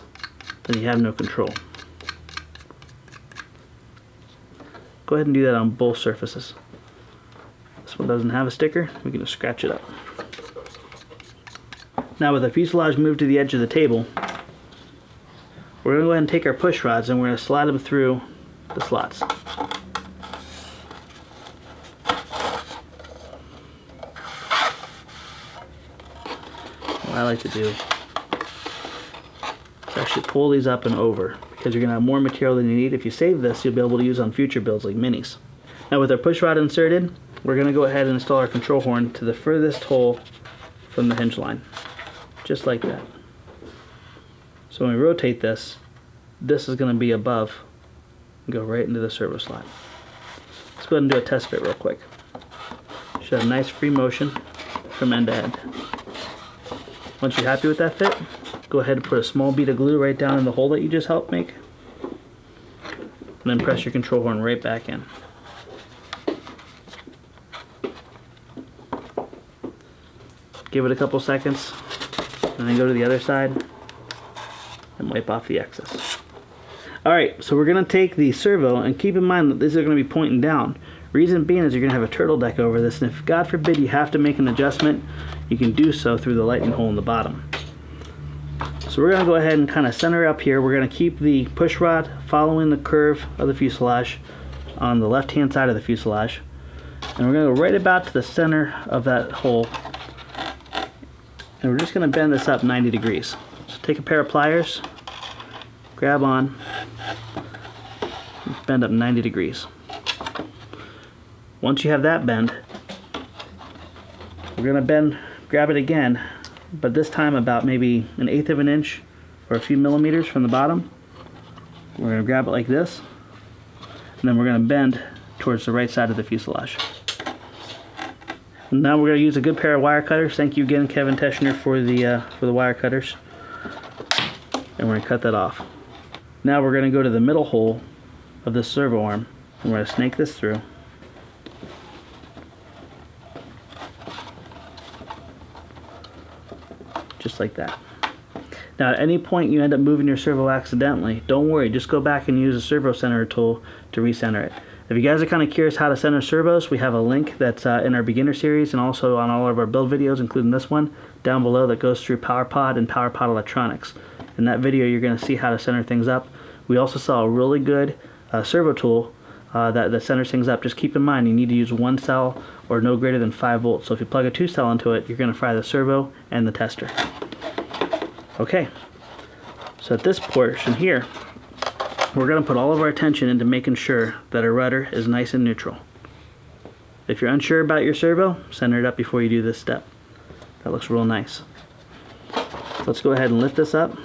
then you have no control. Go ahead and do that on both surfaces. This one doesn't have a sticker, we can just scratch it up. Now with the fuselage moved to the edge of the table, we're going to go ahead and take our push rods and we're going to slide them through the slots. What I like to do is actually pull these up and over, because you're going to have more material than you need. If you save this, you'll be able to use on future builds like minis. Now with our push rod inserted, we're going to go ahead and install our control horn to the furthest hole from the hinge line, just like that. So when we rotate this, this is going to be above and go right into the servo slot. Let's go ahead and do a test fit real quick. Should have nice free motion from end to end. Once you're happy with that fit, go ahead and put a small bead of glue right down in the hole that you just helped make, and then press your control horn right back in. Give it a couple seconds, and then go to the other side and wipe off the excess. Alright, so we're going to take the servo, and keep in mind that these are going to be pointing down. Reason being is you're going to have a turtle deck over this, and if God forbid you have to make an adjustment, you can do so through the lightning hole in the bottom. So we're going to go ahead and kind of center up here. We're going to keep the push rod following the curve of the fuselage on the left hand side of the fuselage, and we're going to go right about to the center of that hole, and we're just going to bend this up 90 degrees. So take a pair of pliers, grab on, bend up 90 degrees. Once you have that bend, we're going to grab it again, but this time about maybe 1/8 of an inch or a few millimeters from the bottom. We're going to grab it like this, and then we're going to bend towards the right side of the fuselage. And now we're going to use a good pair of wire cutters. Thank you again, Kevin Teschner, for the wire cutters. And we're going to cut that off. Now we're going to go to the middle hole of this servo arm, and we're going to snake this through. Just like that. Now at any point you end up moving your servo accidentally, don't worry, just go back and use the servo center tool to recenter it. If you guys are kind of curious how to center servos, we have a link that's in our beginner series and also on all of our build videos, including this one, down below, that goes through PowerPod and PowerPod electronics. In that video you're going to see how to center things up. We also saw a really good servo tool that centers things up. Just keep in mind you need to use 1 cell or no greater than 5 volts. So if you plug a 2 cell into it, you're going to fry the servo and the tester. Okay, so at this portion here, we're going to put all of our attention into making sure that our rudder is nice and neutral. If you're unsure about your servo, center it up before you do this step. That looks real nice. Let's go ahead and lift this up.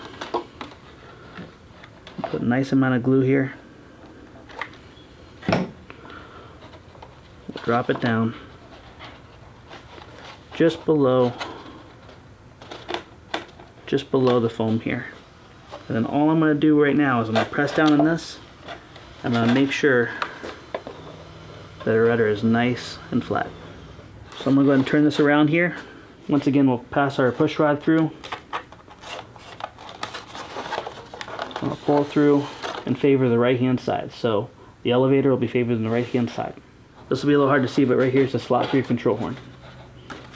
Put a nice amount of glue here. Drop it down just below the foam here. And then all I'm going to do right now is I'm going to press down on this. I'm going to make sure that our rudder is nice and flat. So I'm going to go ahead and turn this around here. Once again, we'll pass our push rod through. I'll pull through and favor the right hand side. So the elevator will be favored in the right hand side. This will be a little hard to see, but right here is the slot for your control horn.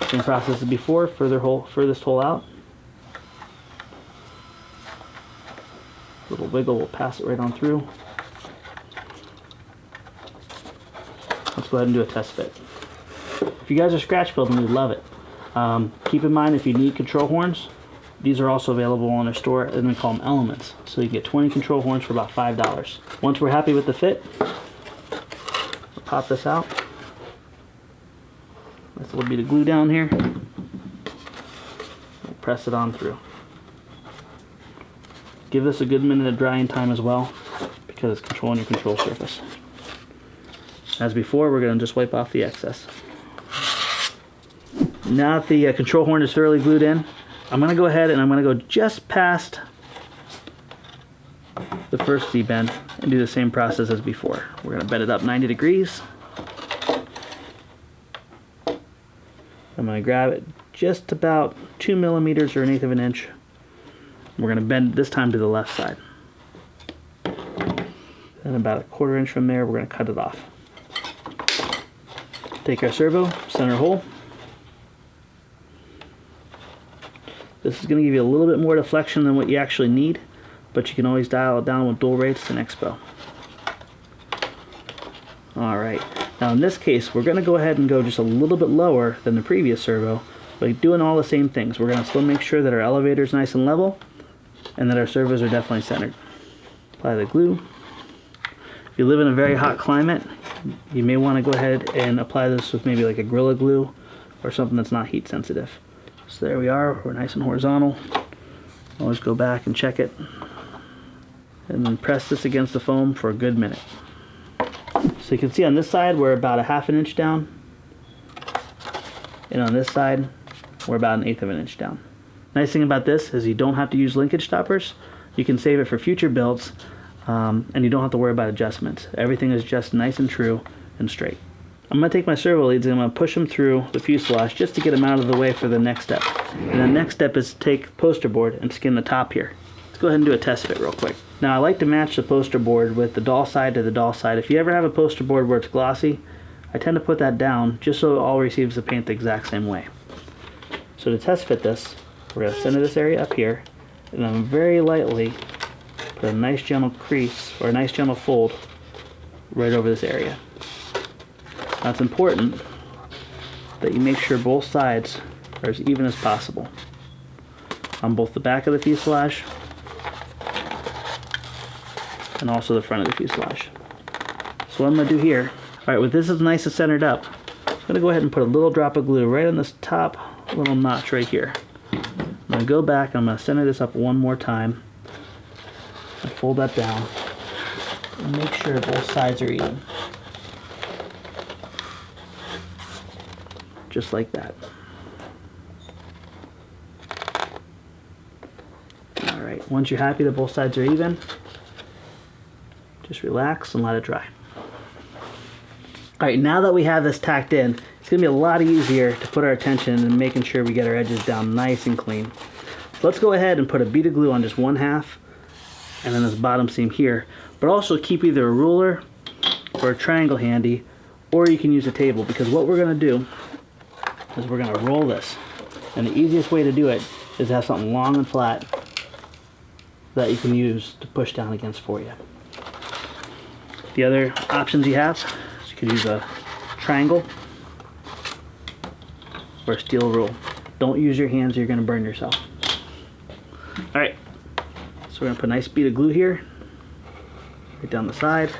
Same process as before, furthest hole out. Little wiggle, we'll pass it right on through. Let's go ahead and do a test fit. If you guys are scratch building, we'd love it. Keep in mind, if you need control horns, these are also available on our store, and we call them elements. So you get 20 control horns for about $5. Once we're happy with the fit, we'll pop this out. Nice little bit of glue down here. We'll press it on through. Give this a good minute of drying time as well, because it's controlling your control surface. As before, we're going to just wipe off the excess. Now that the control horn is thoroughly glued in, I'm going to go ahead and I'm going to go just past the first Z-bend and do the same process as before. We're going to bend it up 90 degrees. I'm going to grab it just about 2 millimeters or 1/8 of an inch. We're going to bend this time to the left side. And about 1/4 inch from there, we're going to cut it off. Take our servo, center hole. This is going to give you a little bit more deflection than what you actually need, but you can always dial it down with dual rates and Expo. Alright, now in this case, we're going to go ahead and go just a little bit lower than the previous servo, but doing all the same things. We're going to still make sure that our elevator is nice and level, and that our servos are definitely centered. Apply the glue. If you live in a very hot climate, you may want to go ahead and apply this with maybe like a Gorilla Glue or something that's not heat sensitive. So there we are, we're nice and horizontal. Always go back and check it. And then press this against the foam for a good minute. So you can see on this side we're about 1/2 inch down. And on this side we're about 1/8 of an inch down. Nice thing about this is you don't have to use linkage stoppers. You can save it for future builds, and you don't have to worry about adjustments. Everything is just nice and true and straight. I'm going to take my servo leads and I'm going to push them through the fuselage just to get them out of the way for the next step. And the next step is to take poster board and skin the top here. Let's go ahead and do a test fit real quick. Now I like to match the poster board with the doll side to the doll side. If you ever have a poster board where it's glossy, I tend to put that down just so it all receives the paint the exact same way. So to test fit this, we're going to center this area up here, and then very lightly put a nice gentle crease or a nice gentle fold right over this area. Now it's important that you make sure both sides are as even as possible on both the back of the fuselage and also the front of the fuselage. So what I'm going to do here, alright, with this is nice and centered up, I'm going to go ahead and put a little drop of glue right on this top little notch right here. I'm going to go back and I'm going to center this up one more time and fold that down and make sure both sides are even. Just like that. Alright, once you're happy that both sides are even, just relax and let it dry. Alright, now that we have this tacked in, it's going to be a lot easier to put our attention in making sure we get our edges down nice and clean. So let's go ahead and put a bead of glue on just 1/2 and then this bottom seam here, but also keep either a ruler or a triangle handy, or you can use a table, because what we're going to do is we're going to roll this, and the easiest way to do it is to have something long and flat that you can use to push down against for you. The other options you have is you could use a triangle or a steel rule. Don't use your hands or you're going to burn yourself. Alright, so we're going to put a nice bead of glue here, right down the side,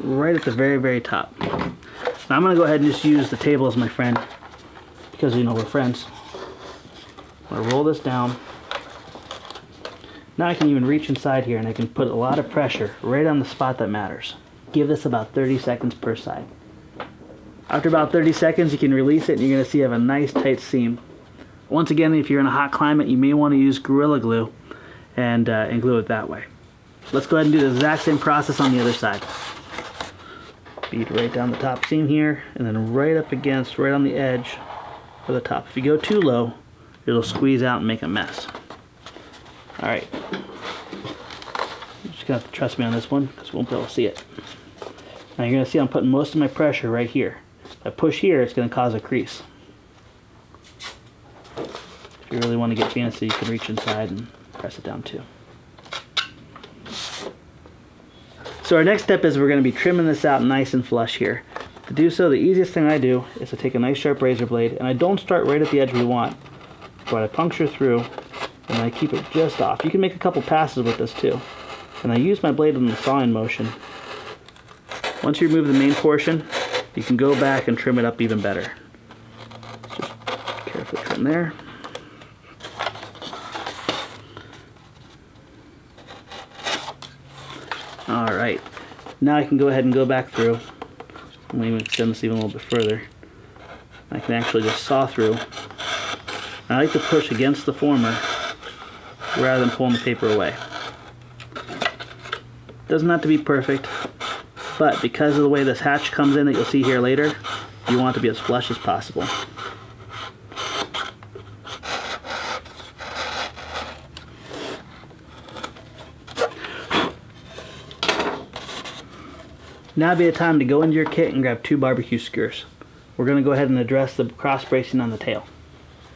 right at the very, very top. Now I'm going to go ahead and just use the table as my friend, because you know we're friends. I'm going to roll this down. Now I can even reach inside here and I can put a lot of pressure right on the spot that matters. Give this about 30 seconds per side. After about 30 seconds you can release it and you're going to see I have a nice tight seam. Once again, if you're in a hot climate, you may want to use Gorilla Glue and glue it that way. Let's go ahead and do the exact same process on the other side. Bead right down the top seam here and then right up against, right on the edge of the top. If you go too low, it'll squeeze out and make a mess. Alright, you're just going to have to trust me on this one because we won't be able to see it. Now you're going to see I'm putting most of my pressure right here. If I push here, it's going to cause a crease. If you really want to get fancy, you can reach inside and press it down too. So our next step is we're going to be trimming this out nice and flush here. To do so, the easiest thing I do is to take a nice sharp razor blade, and I don't start right at the edge we want, but I puncture through and I keep it just off. You can make a couple passes with this too. And I use my blade in the sawing motion. Once you remove the main portion, you can go back and trim it up even better. Just carefully trim there. Alright, now I can go ahead and go back through. I'm going to even extend this even a little bit further. I can actually just saw through. I like to push against the former rather than pulling the paper away. Doesn't have to be perfect, but because of the way this hatch comes in that you'll see here later, you want it to be as flush as possible. Now would be the time to go into your kit and grab 2 barbecue skewers. We're going to go ahead and address the cross bracing on the tail.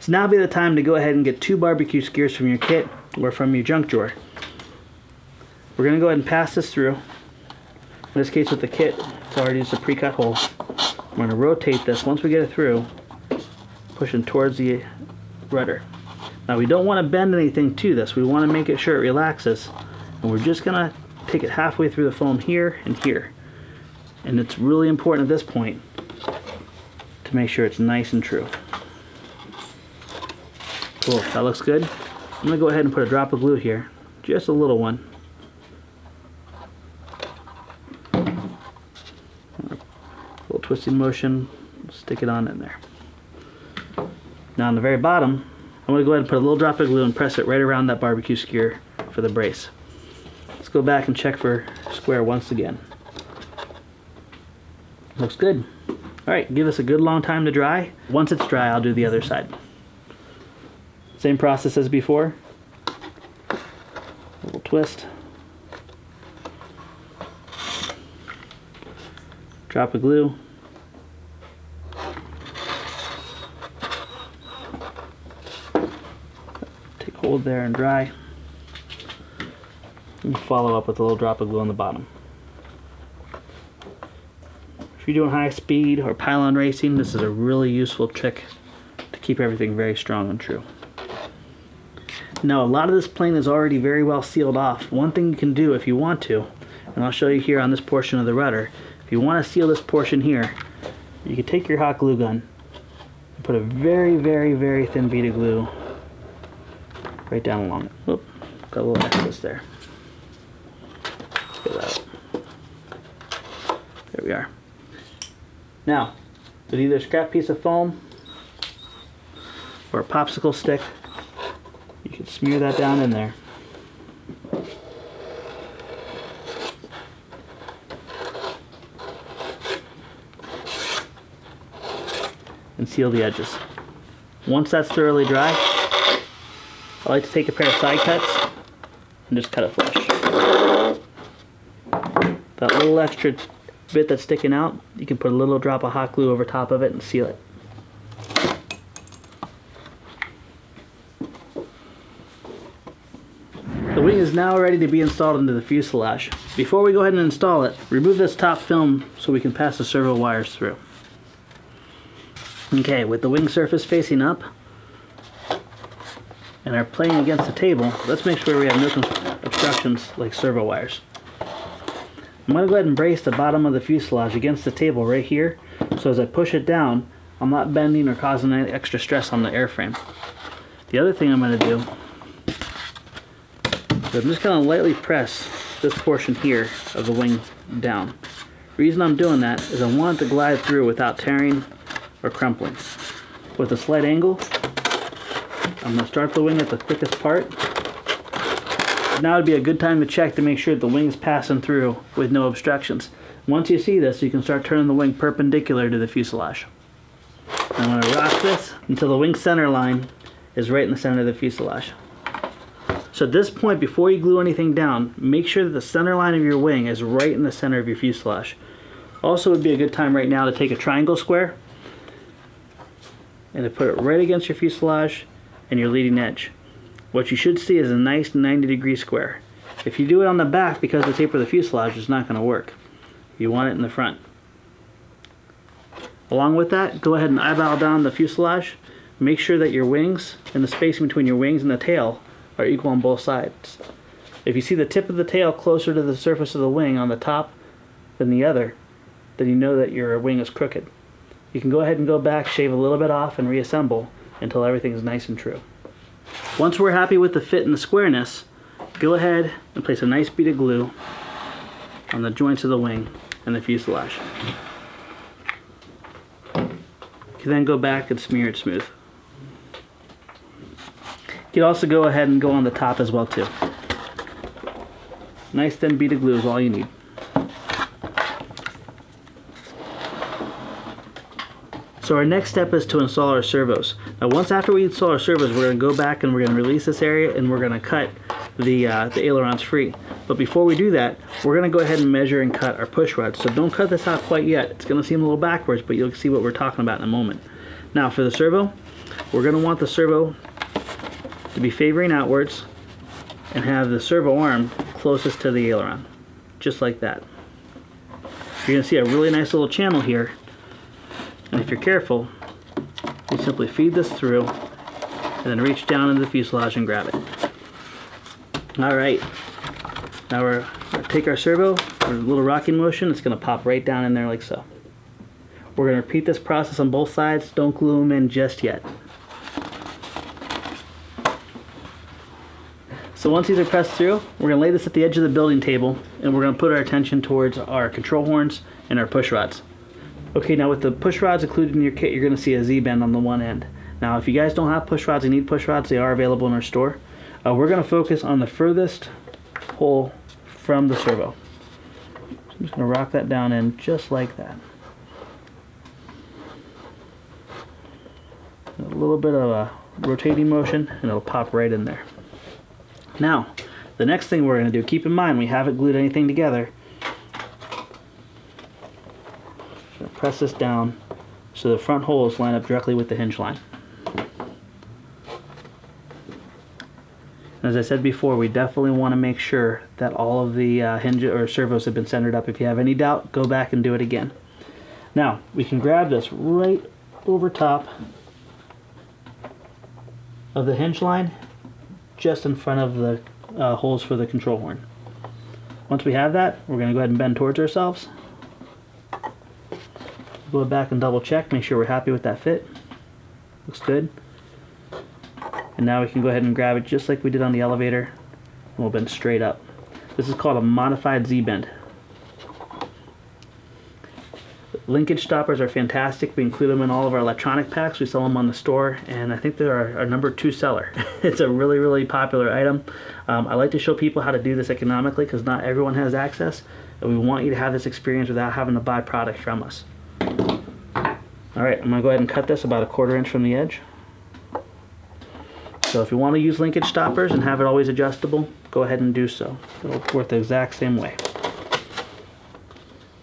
So now would be the time to go ahead and get 2 barbecue skewers from your kit or from your junk drawer. We're going to go ahead and pass this through. In this case with the kit, it's already just a pre-cut hole. I'm going to rotate this once we get it through, pushing towards the rudder. Now we don't want to bend anything to this. We want to make it sure it relaxes. And we're just going to take it halfway through the foam here and here. And it's really important at this point to make sure it's nice and true. Cool, that looks good. I'm gonna go ahead and put a drop of glue here, just a little one. A little twisting motion, stick it on in there. Now on the very bottom, I'm gonna go ahead and put a little drop of glue and press it right around that barbecue skewer for the brace. Let's go back and check for square once again. Looks good. Alright, give us a good long time to dry. Once it's dry, I'll do the other side. Same process as before. A little twist. Drop of glue. Take hold there and dry. And follow up with a little drop of glue on the bottom. If you're doing high speed or pylon racing, this is a really useful trick to keep everything very strong and true. Now a lot of this plane is already very well sealed off. One thing you can do if you want to, and I'll show you here on this portion of the rudder, if you want to seal this portion here, you can take your hot glue gun and put a very, very, very thin bead of glue right down along it. Oop, got a little excess there. Get that out. There we are. Now, with either a scrap piece of foam or a popsicle stick, you can smear that down in there. And seal the edges. Once that's thoroughly dry, I like to take a pair of side cuts and just cut it flush. That little extra bit that's sticking out, you can put a little drop of hot glue over top of it and seal it. The wing is now ready to be installed into the fuselage. Before we go ahead and install it, remove this top film so we can pass the servo wires through. Okay, with the wing surface facing up and our plane against the table, let's make sure we have no obstructions like servo wires. I'm going to go ahead and brace the bottom of the fuselage against the table right here, so as I push it down, I'm not bending or causing any extra stress on the airframe. The other thing I'm going to do is I'm just going to lightly press this portion here of the wing down. The reason I'm doing that is I want it to glide through without tearing or crumpling. With a slight angle, I'm going to start the wing at the thickest part. Now would be a good time to check to make sure the wing is passing through with no obstructions. Once you see this, you can start turning the wing perpendicular to the fuselage. I'm going to rock this until the wing center line is right in the center of the fuselage. So at this point, before you glue anything down, make sure that the center line of your wing is right in the center of your fuselage. Also would be a good time right now to take a triangle square and to put it right against your fuselage and your leading edge. What you should see is a nice 90-degree square. If you do it on the back because the taper of the fuselage, it's not going to work. You want it in the front. Along with that, go ahead and eyeball down the fuselage. Make sure that your wings and the spacing between your wings and the tail are equal on both sides. If you see the tip of the tail closer to the surface of the wing on the top than the other, then you know that your wing is crooked. You can go ahead and go back, shave a little bit off, and reassemble until everything is nice and true. Once we're happy with the fit and the squareness, go ahead and place a nice bead of glue on the joints of the wing and the fuselage. You can then go back and smear it smooth. You can also go ahead and go on the top as well too. Nice thin bead of glue is all you need. So our next step is to install our servos. Now once after we install our servos, we're going to go back and we're going to release this area and we're going to cut the ailerons free. But before we do that, we're going to go ahead and measure and cut our push rods. So don't cut this out quite yet. It's going to seem a little backwards, but you'll see what we're talking about in a moment. Now for the servo, we're going to want the servo to be favoring outwards and have the servo arm closest to the aileron, just like that. You're going to see a really nice little channel here. And if you're careful, you simply feed this through and then reach down into the fuselage and grab it. Alright, now we're going to take our servo, with a little rocking motion, it's going to pop right down in there like so. We're going to repeat this process on both sides. Don't glue them in just yet. So once these are pressed through, we're going to lay this at the edge of the building table, and we're going to put our attention towards our control horns and our push rods. Okay, now with the push rods included in your kit, you're going to see a Z-bend on the one end. Now if you guys don't have push rods and need push rods, they are available in our store. We're going to focus on the furthest hole from the servo. So I'm just going to rock that down in just like that. A little bit of a rotating motion, and it'll pop right in there. Now, the next thing we're going to do, keep in mind we haven't glued anything together. Press this down so the front holes line up directly with the hinge line. As I said before, we definitely want to make sure that all of the hinge or servos have been centered up. If you have any doubt, go back and do it again. Now, we can grab this right over top of the hinge line, just in front of the holes for the control horn. Once we have that, we're going to go ahead and bend towards ourselves. Go back and double check, make sure we're happy with that fit. Looks good. And now we can go ahead and grab it just like we did on the elevator, and we'll bend straight up. This is called a modified Z-bend. Linkage stoppers are fantastic. We include them in all of our electronic packs. We sell them on the store, and I think they're our #2 seller. It's a really, really popular item. I like to show people how to do this economically because not everyone has access, and we want you to have this experience without having to buy product from us. Alright, I'm going to go ahead and cut this about a 1/4 inch from the edge. So if you want to use linkage stoppers and have it always adjustable, go ahead and do so. It'll work the exact same way.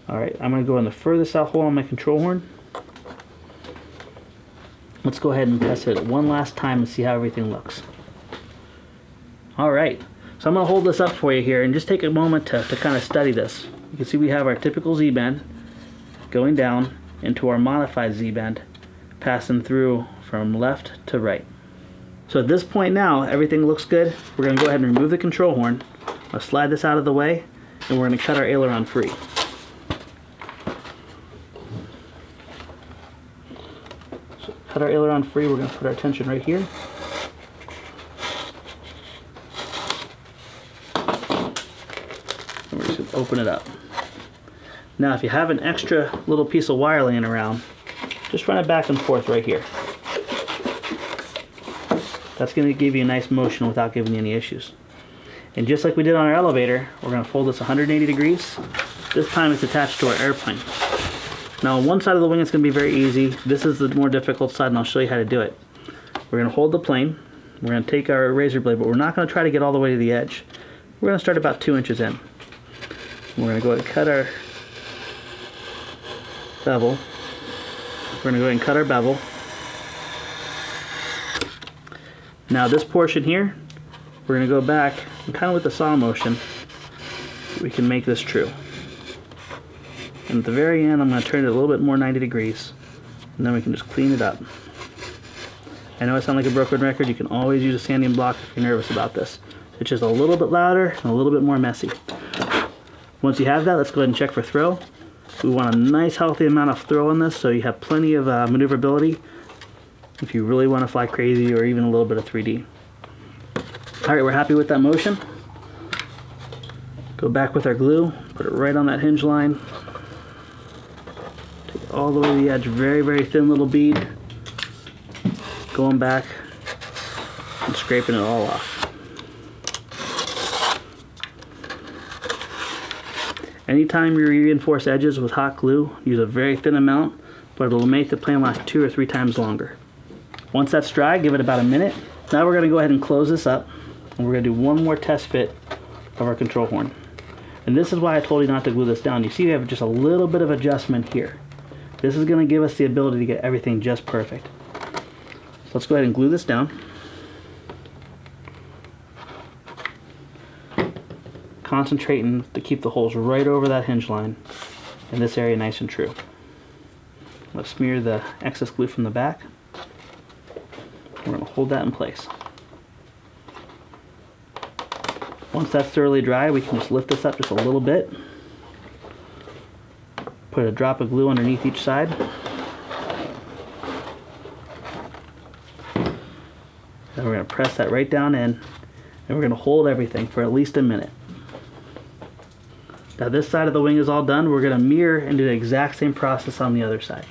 Alright, I'm going to go in the furthest out hole on my control horn. Let's go ahead and press it one last time and see how everything looks. Alright, so I'm going to hold this up for you here and just take a moment to kind of study this. You can see we have our typical Z-bend going down into our modified Z-bend, passing through from left to right. So at this point now, everything looks good. We're going to go ahead and remove the control horn. I'll slide this out of the way, and we're going to cut our aileron free. So cut our aileron free, we're going to put our tension right here. And we're just going to open it up. Now if you have an extra little piece of wire laying around, just run it back and forth right here. That's going to give you a nice motion without giving you any issues. And just like we did on our elevator, we're going to fold this 180 degrees. This time it's attached to our airplane. Now on one side of the wing it's going to be very easy. This is the more difficult side, and I'll show you how to do it. We're going to hold the plane. We're going to take our razor blade, but we're not going to try to get all the way to the edge. We're going to start about 2 inches in. We're going to go ahead and cut our bevel. We're going to go ahead and cut our bevel. Now this portion here, we're going to go back and kind of with the saw motion, we can make this true. And at the very end, I'm going to turn it a little bit more 90 degrees, and then we can just clean it up. I know I sound like a broken record. You can always use a sanding block if you're nervous about this. It's just a little bit louder and a little bit more messy. Once you have that, let's go ahead and check for throw. We want a nice healthy amount of throw on this so you have plenty of maneuverability if you really want to fly crazy or even a little bit of 3D. Alright, we're happy with that motion. Go back with our glue, put it right on that hinge line. Take it all the way to the edge, very, very thin little bead. Going back and scraping it all off. Anytime you reinforce edges with hot glue, use a very thin amount, but it'll make the plane last 2 or 3 times longer. Once that's dry, give it about a minute. Now we're going to go ahead and close this up, and we're going to do one more test fit of our control horn. And this is why I told you not to glue this down. You see we have just a little bit of adjustment here. This is going to give us the ability to get everything just perfect. So let's go ahead and glue this down. Concentrating to keep the holes right over that hinge line and this area nice and true. Let's smear the excess glue from the back. We're going to hold that in place. Once that's thoroughly dry, we can just lift this up just a little bit. Put a drop of glue underneath each side. Then we're going to press that right down in, and we're going to hold everything for at least a minute. Now this side of the wing is all done. We're going to mirror and do the exact same process on the other side.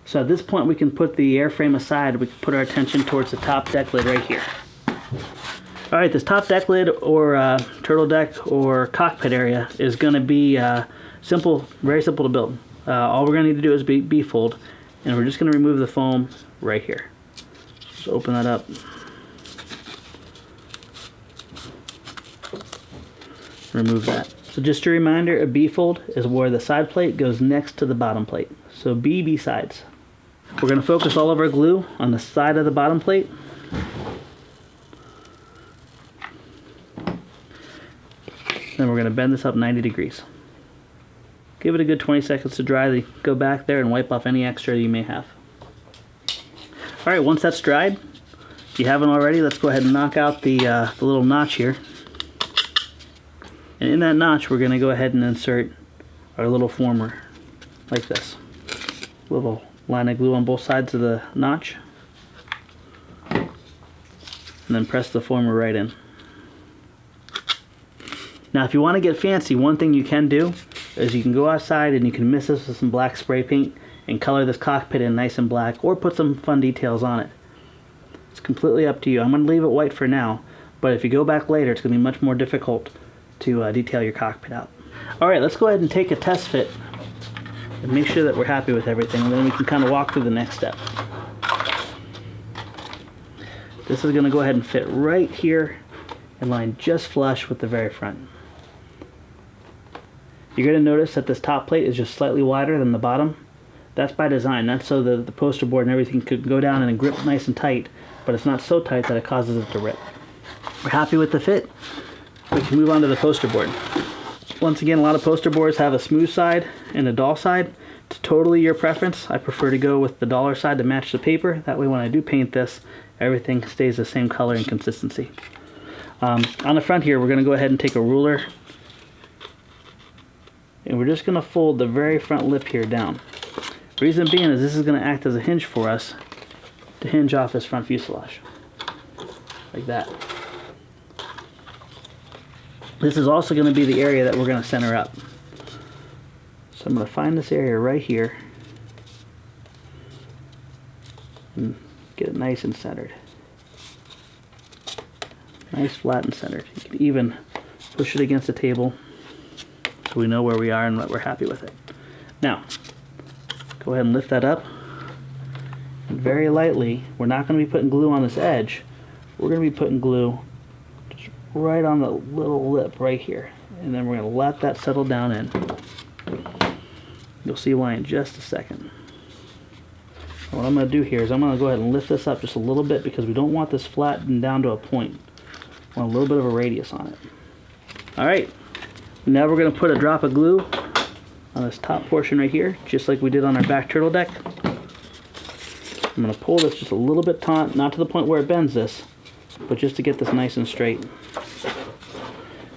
So at this point we can put the airframe aside. We can put our attention towards the top deck lid right here. Alright, this top deck lid or turtle deck or cockpit area is going to be simple, very simple to build. All we're going to need to do is B-fold, and we're just going to remove the foam right here. Just open that up. Remove that. So just a reminder, a B-fold is where the side plate goes next to the bottom plate. So B sides. We're going to focus all of our glue on the side of the bottom plate. Then we're going to bend this up 90 degrees. Give it a good 20 seconds to dry. Then go back there and wipe off any extra you may have. Alright, once that's dried, if you haven't already, let's go ahead and knock out the little notch here. And in that notch, we're going to go ahead and insert our little former, like this. Little line of glue on both sides of the notch. And then press the former right in. Now if you want to get fancy, one thing you can do is you can go outside and you can mist this with some black spray paint and color this cockpit in nice and black, or put some fun details on it. It's completely up to you. I'm going to leave it white for now, but if you go back later, it's going to be much more difficult to detail your cockpit out. Alright, let's go ahead and take a test fit and make sure that we're happy with everything, and then we can kind of walk through the next step. This is going to go ahead and fit right here and line just flush with the very front. You're going to notice that this top plate is just slightly wider than the bottom. That's by design. That's so that the poster board and everything could go down and grip nice and tight, but it's not so tight that it causes it to rip. We're happy with the fit. We can move on to the poster board. Once again, a lot of poster boards have a smooth side and a dull side. It's totally your preference. I prefer to go with the duller side to match the paper. That way when I do paint this, everything stays the same color and consistency. On the front here, we're going to go ahead and take a ruler, and we're just going to fold the very front lip here down. Reason being is this is going to act as a hinge for us to hinge off this front fuselage. Like that. This is also going to be the area that we're going to center up. So I'm going to find this area right here and get it nice and centered. Nice, flat, and centered. You can even push it against the table so we know where we are and that we're happy with it. Now, go ahead and lift that up. And very lightly, we're not going to be putting glue on this edge. We're going to be putting glue just right on the little lip right here. And then we're going to let that settle down in. You'll see why in just a second. What I'm going to do here is I'm going to go ahead and lift this up just a little bit because we don't want this flattened down to a point. We want a little bit of a radius on it. Alright, now we're going to put a drop of glue on this top portion right here, just like we did on our back turtle deck. I'm going to pull this just a little bit taut, not to the point where it bends this, but just to get this nice and straight.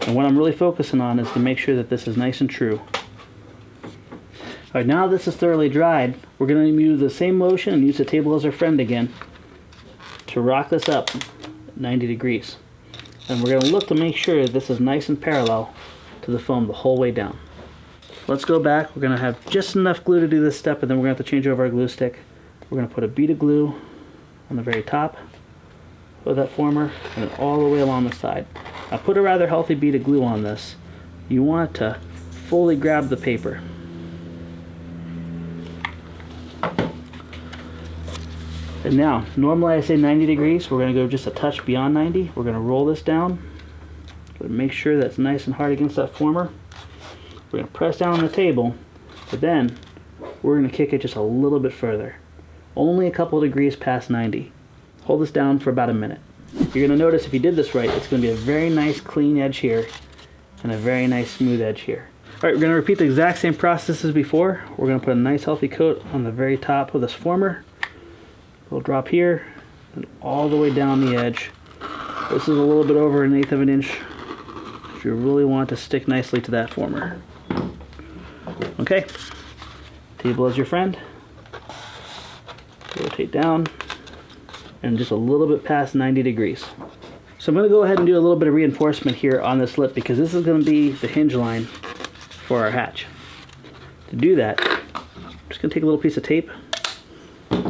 And what I'm really focusing on is to make sure that this is nice and true. Alright, now this is thoroughly dried, we're going to use the same motion and use the table as our friend again to rock this up 90 degrees. And we're going to look to make sure this is nice and parallel to the foam the whole way down. Let's go back. We're going to have just enough glue to do this step, and then we're going to have to change over our glue stick. We're going to put a bead of glue on the very top of that former and then all the way along the side. Now put a rather healthy bead of glue on this. You want it to fully grab the paper. And now, normally I say 90 degrees. We're going to go just a touch beyond 90. We're going to roll this down. Going to make sure that's nice and hard against that former. We're going to press down on the table, but then we're going to kick it just a little bit further. Only a couple of degrees past 90. Hold this down for about a minute. You're going to notice if you did this right, it's going to be a very nice clean edge here and a very nice smooth edge here. All right, we're going to repeat the exact same process as before. We're going to put a nice healthy coat on the very top of this former. We'll drop here and all the way down the edge. This is a little bit over 1/8 of an inch. You really want to stick nicely to that former. Okay, table is your friend. Rotate down and just a little bit past 90 degrees. So I'm going to go ahead and do a little bit of reinforcement here on this lip because this is going to be the hinge line for our hatch. To do that, I'm just going to take a little piece of tape. I'm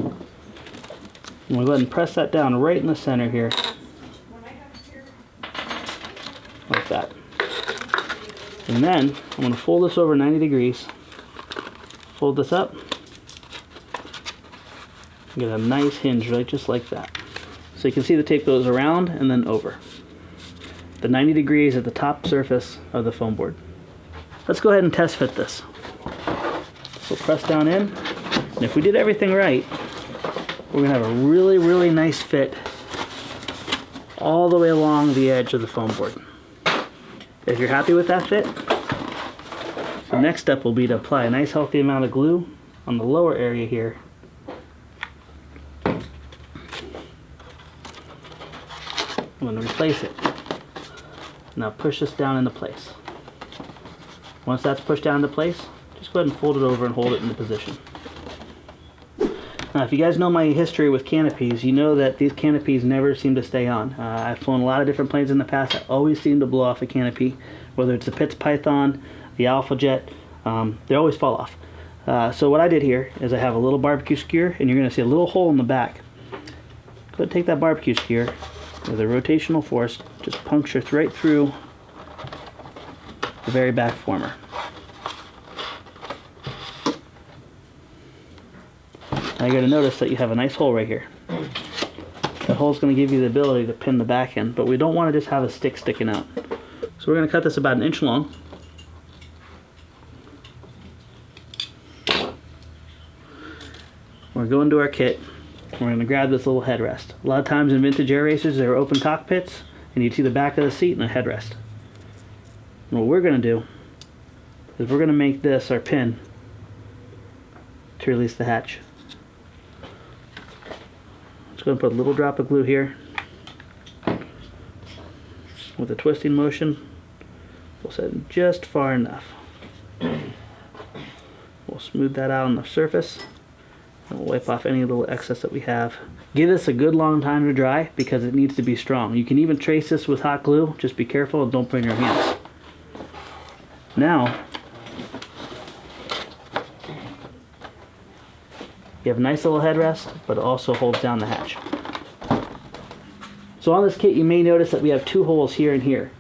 going to go ahead and press that down right in the center here. Like that. And then I'm going to fold this over 90 degrees. Fold this up. Get a nice hinge right just like that. So you can see the tape goes around and then over. The 90 degrees at the top surface of the foam board. Let's go ahead and test fit this. So press down in, and if we did everything right, we're going to have a really, really nice fit all the way along the edge of the foam board. If you're happy with that fit, the next step will be to apply a nice healthy amount of glue on the lower area here. I'm going to replace it. Now push this down into place. Once that's pushed down into place, just go ahead and fold it over and hold it into position. Now if you guys know my history with canopies, you know that these canopies never seem to stay on. I've flown a lot of different planes in the past. I always seem to blow off a canopy, whether it's the Pitts Python, the Alpha Jet, they always fall off. So what I did here is I have a little barbecue skewer, and you're going to see a little hole in the back. Go ahead and take that barbecue skewer with a rotational force, just puncture right through the very back former. Now you're going to notice that you have a nice hole right here. That hole is going to give you the ability to pin the back end, but we don't want to just have a stick sticking out. So we're going to cut this about 1 inch long. We're going to our kit. We're going to grab this little headrest. A lot of times in vintage air racers there are open cockpits and you see the back of the seat and a headrest. And what we're going to do is we're going to make this our pin to release the hatch. Just going to put a little drop of glue here. With a twisting motion, we'll set it just far enough. We'll smooth that out on the surface. And we'll wipe off any little excess that we have. Give this a good long time to dry because it needs to be strong. You can even trace this with hot glue. Just be careful and don't burn your hands. Now, you have a nice little headrest, but it also holds down the hatch. So on this kit you may notice that we have 2 holes here and here.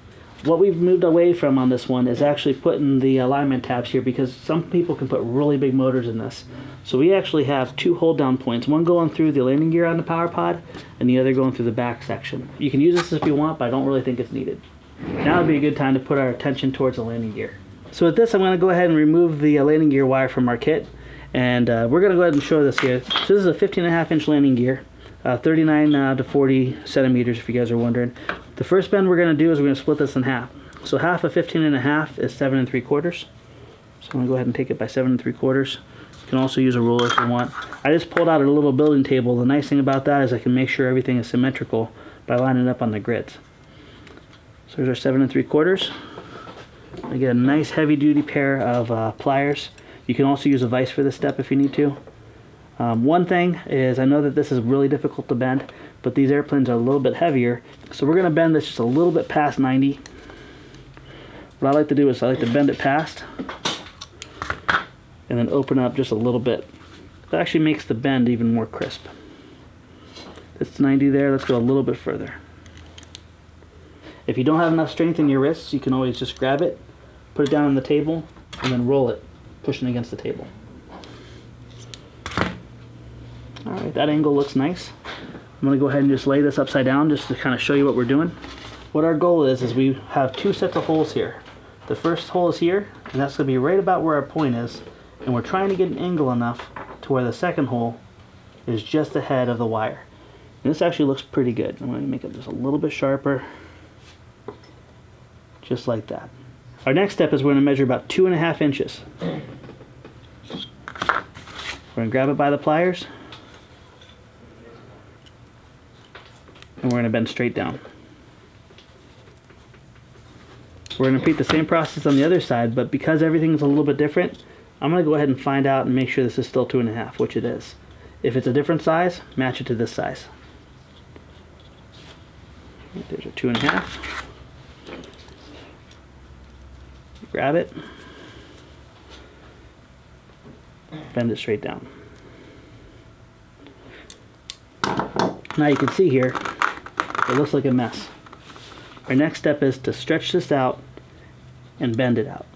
What we've moved away from on this one is actually putting the alignment tabs here because some people can put really big motors in this. So we actually have 2 hold down points, one going through the landing gear on the power pod and the other going through the back section. You can use this if you want, but I don't really think it's needed. Now would be a good time to put our attention towards the landing gear. So with this I'm going to go ahead and remove the landing gear wire from our kit, and we're going to go ahead and show this here. So this is a 15.5 inch landing gear, 39 to 40 centimeters if you guys are wondering. The first bend we're going to do is we're going to split this in half. So half of 15.5 is 7 3/4. So I'm going to go ahead and take it by 7 3/4. You can also use a ruler if you want. I just pulled out a little building table. The nice thing about that is I can make sure everything is symmetrical by lining it up on the grids. So there's our 7 3/4. I get a nice heavy duty pair of pliers. You can also use a vise for this step if you need to. One thing is I know that this is really difficult to bend, but these airplanes are a little bit heavier, so we're going to bend this just a little bit past 90. What I like to do is I like to bend it past and then open up just a little bit. That actually makes the bend even more crisp. It's 90 there, let's go a little bit further. If you don't have enough strength in your wrists, you can always just grab it, put it down on the table, and then roll it, pushing against the table. Alright, that angle looks nice. I'm going to go ahead and just lay this upside down just to kind of show you what we're doing. What our goal is we have 2 sets of holes here. The first hole is here, and that's going to be right about where our point is, and we're trying to get an angle enough to where the second hole is just ahead of the wire. And this actually looks pretty good. I'm going to make it just a little bit sharper. Just like that. Our next step is we're going to measure about 2.5 inches. We're going to grab it by the pliers. And we're going to bend straight down. We're going to repeat the same process on the other side, but because everything's a little bit different, I'm going to go ahead and find out and make sure this is still 2.5, which it is. If it's a different size, match it to this size. There's a 2.5. Grab it, bend it straight down. Now you can see here, it looks like a mess. Our next step is to stretch this out and bend it out.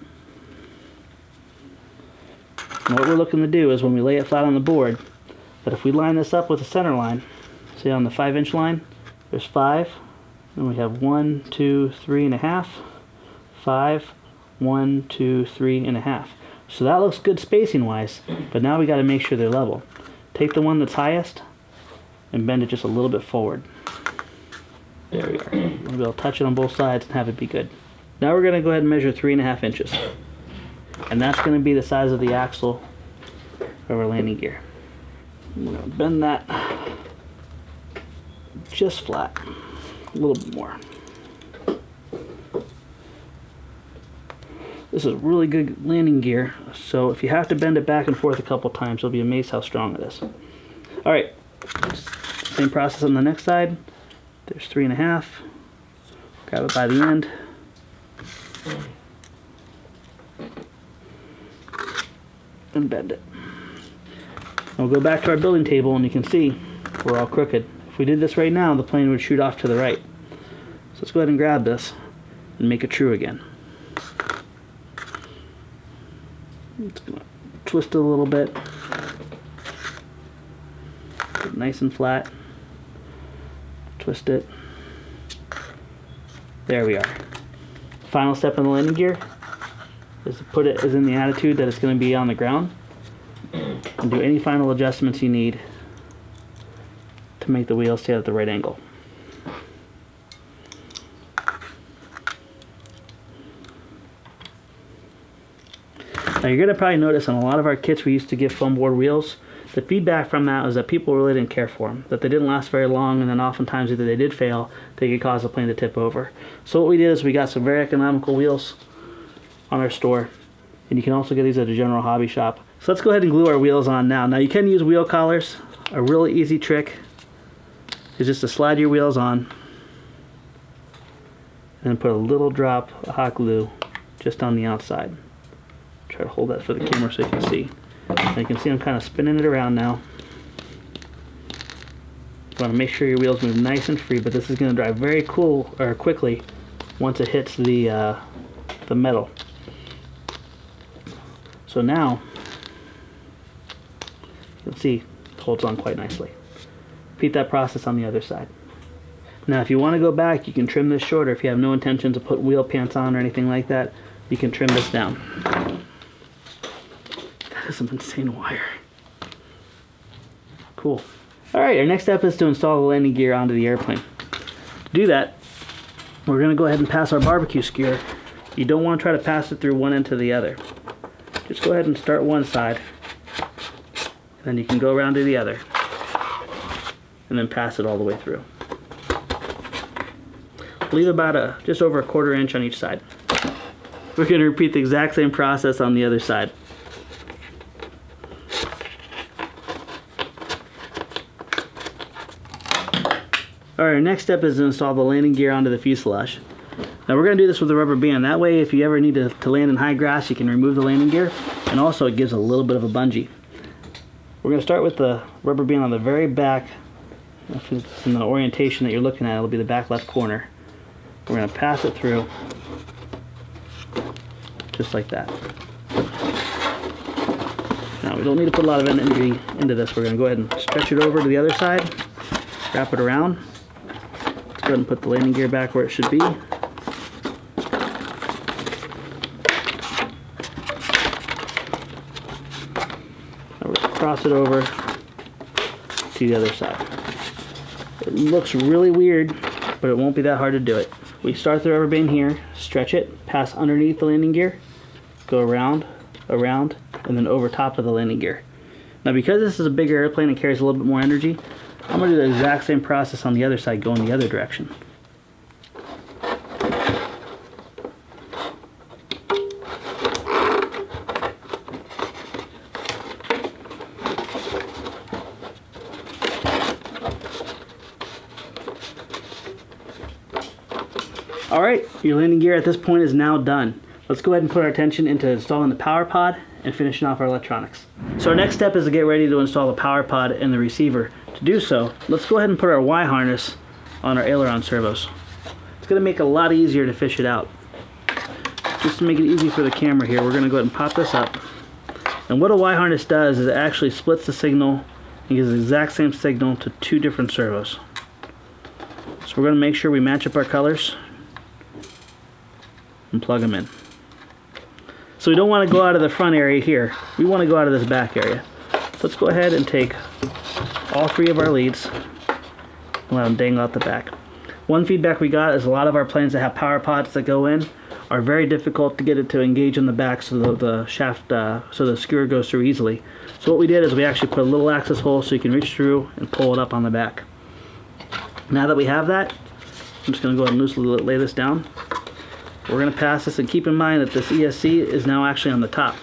And what we're looking to do is when we lay it flat on the board, that if we line this up with the center line, say on the 5-inch line, there's 5, and we have 1, 2, 3.5, 5, 1, 2, 3.5. So that looks good spacing wise, but now we got to make sure they're level. Take the one that's highest and bend it just a little bit forward. There we are. We'll be able to touch it on both sides and have it be good. Now we're going to go ahead and measure 3.5 inches. And that's going to be the size of the axle of our landing gear. I'm going to bend that just flat, a little bit more. This is really good landing gear, so if you have to bend it back and forth a couple times, you'll be amazed how strong it is. Alright, same process on the next side. There's 3.5. Grab it by the end. And bend it. We'll go back to our building table and you can see we're all crooked. If we did this right now, the plane would shoot off to the right. So let's go ahead and grab this and make it true again. It's going to twist it a little bit. Get it nice and flat. Twist it. There we are. Final step in the landing gear is to put it in the attitude that it's going to be on the ground and do any final adjustments you need to make the wheels stay at the right angle. Now you're going to probably notice on a lot of our kits we used to give foam board wheels, the feedback from that was that people really didn't care for them, that they didn't last very long, and then oftentimes either they did fail, they could cause the plane to tip over. So what we did is we got some very economical wheels on our store, and you can also get these at a general hobby shop. So let's go ahead and glue our wheels on now. Now you can use wheel collars. A really easy trick is just to slide your wheels on and put a little drop of hot glue just on the outside. Try to hold that for the camera so you can see. And you can see I'm kind of spinning it around now. You want to make sure your wheels move nice and free, but this is going to dry very quickly once it hits the metal. So now you can see it holds on quite nicely. Repeat that process on the other side. Now if you want to go back, you can trim this shorter. If you have no intention to put wheel pants on or anything like that, you can trim this down. That is some insane wire. Cool. Alright, our next step is to install the landing gear onto the airplane. To do that, we're going to go ahead and pass our barbecue skewer. You don't want to try to pass it through one end to the other. Just go ahead and start one side, and then you can go around to the other, and then pass it all the way through. Leave about just over 1/4 inch on each side. We're going to repeat the exact same process on the other side. Alright, our next step is to install the landing gear onto the fuselage. Now we're going to do this with a rubber band. That way if you ever need to land in high grass, you can remove the landing gear, and also it gives a little bit of a bungee. We're going to start with the rubber band on the very back. If it's in the orientation that you're looking at, it'll be the back left corner. We're going to pass it through just like that. Now we don't need to put a lot of energy into this. We're going to go ahead and stretch it over to the other side, wrap it around. Let's go ahead and put the landing gear back where it should be. Now we're going to cross it over to the other side. It looks really weird, but it won't be that hard to do it. We start the rubber band here, stretch it, pass underneath the landing gear, go around, around, and then over top of the landing gear. Now because this is a bigger airplane and carries a little bit more energy, I'm going to do the exact same process on the other side, going the other direction. Alright, your landing gear at this point is now done. Let's go ahead and put our attention into installing the power pod and finishing off our electronics. So our next step is to get ready to install the power pod and the receiver. To do so, let's go ahead and put our Y harness on our aileron servos. It's going to make it a lot easier to fish it out. Just to make it easy for the camera here, we're going to go ahead and pop this up. And what a Y harness does is it actually splits the signal and gives the exact same signal to two different servos. So we're going to make sure we match up our colors and plug them in. So we don't want to go out of the front area here. We want to go out of this back area. Let's go ahead and take all three of our leads and let them dangle out the back. One feedback we got is a lot of our planes that have power pods that go in are very difficult to get it to engage in the back so the shaft, so the skewer goes through easily. So what we did is we actually put a little access hole so you can reach through and pull it up on the back. Now that we have that, I'm just going to go ahead and loosely lay this down. We're going to pass this, and keep in mind that this ESC is now actually on the top.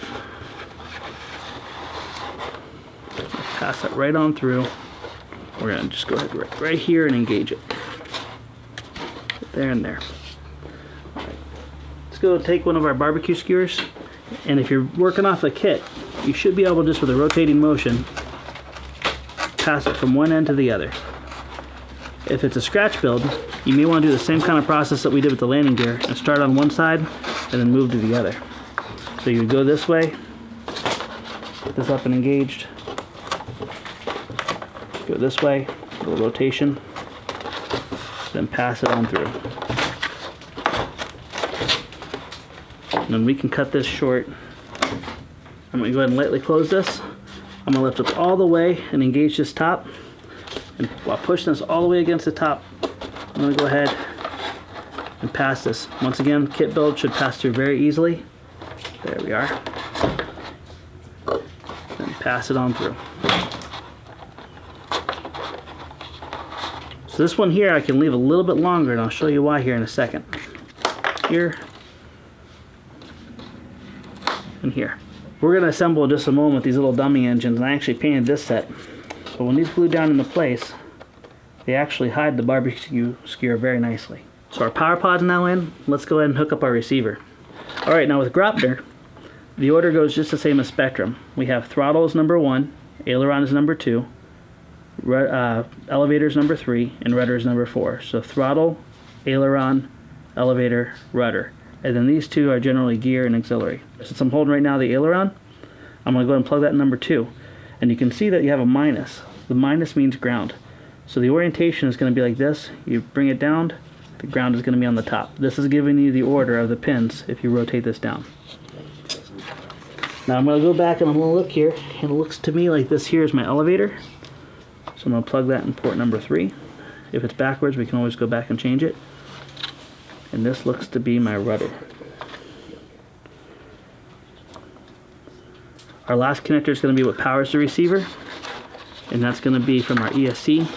Pass it right on through. We're going to just go ahead right here and engage it. There and there. All right. Let's go take one of our barbecue skewers, and if you're working off the kit, you should be able to just with a rotating motion pass it from one end to the other. If it's a scratch build, you may want to do the same kind of process that we did with the landing gear and start on one side and then move to the other. So you would go this way, get this up and engaged, go this way, a little rotation, then pass it on through. And then we can cut this short. I'm going to go ahead and lightly close this. I'm going to lift up all the way and engage this top. And while pushing this all the way against the top, I'm going to go ahead and pass this. Once again, kit build should pass through very easily. There we are. Then pass it on through. So this one here I can leave a little bit longer, and I'll show you why here in a second. Here and here. We're going to assemble in just a moment these little dummy engines, and I actually painted this set. So when these glue down into place, they actually hide the barbecue skewer very nicely. So our power pod's now in. Let's go ahead and hook up our receiver. Alright, now with Gropner, the order goes just the same as Spectrum. We have throttle is number 1, aileron is number 2, elevator is number 3, and rudder is number 4. So throttle, aileron, elevator, rudder. And then these two are generally gear and auxiliary. Since I'm holding right now the aileron, I'm going to go ahead and plug that in number 2. And you can see that you have a minus. The minus means ground. So the orientation is going to be like this. You bring it down, the ground is going to be on the top. This is giving you the order of the pins if you rotate this down. Now I'm going to go back and I'm going to look here, and it looks to me like this here is my elevator. So I'm going to plug that in port number 3. If it's backwards, we can always go back and change it. And this looks to be my rudder. Our last connector is going to be what powers the receiver, and that's going to be from our ESC.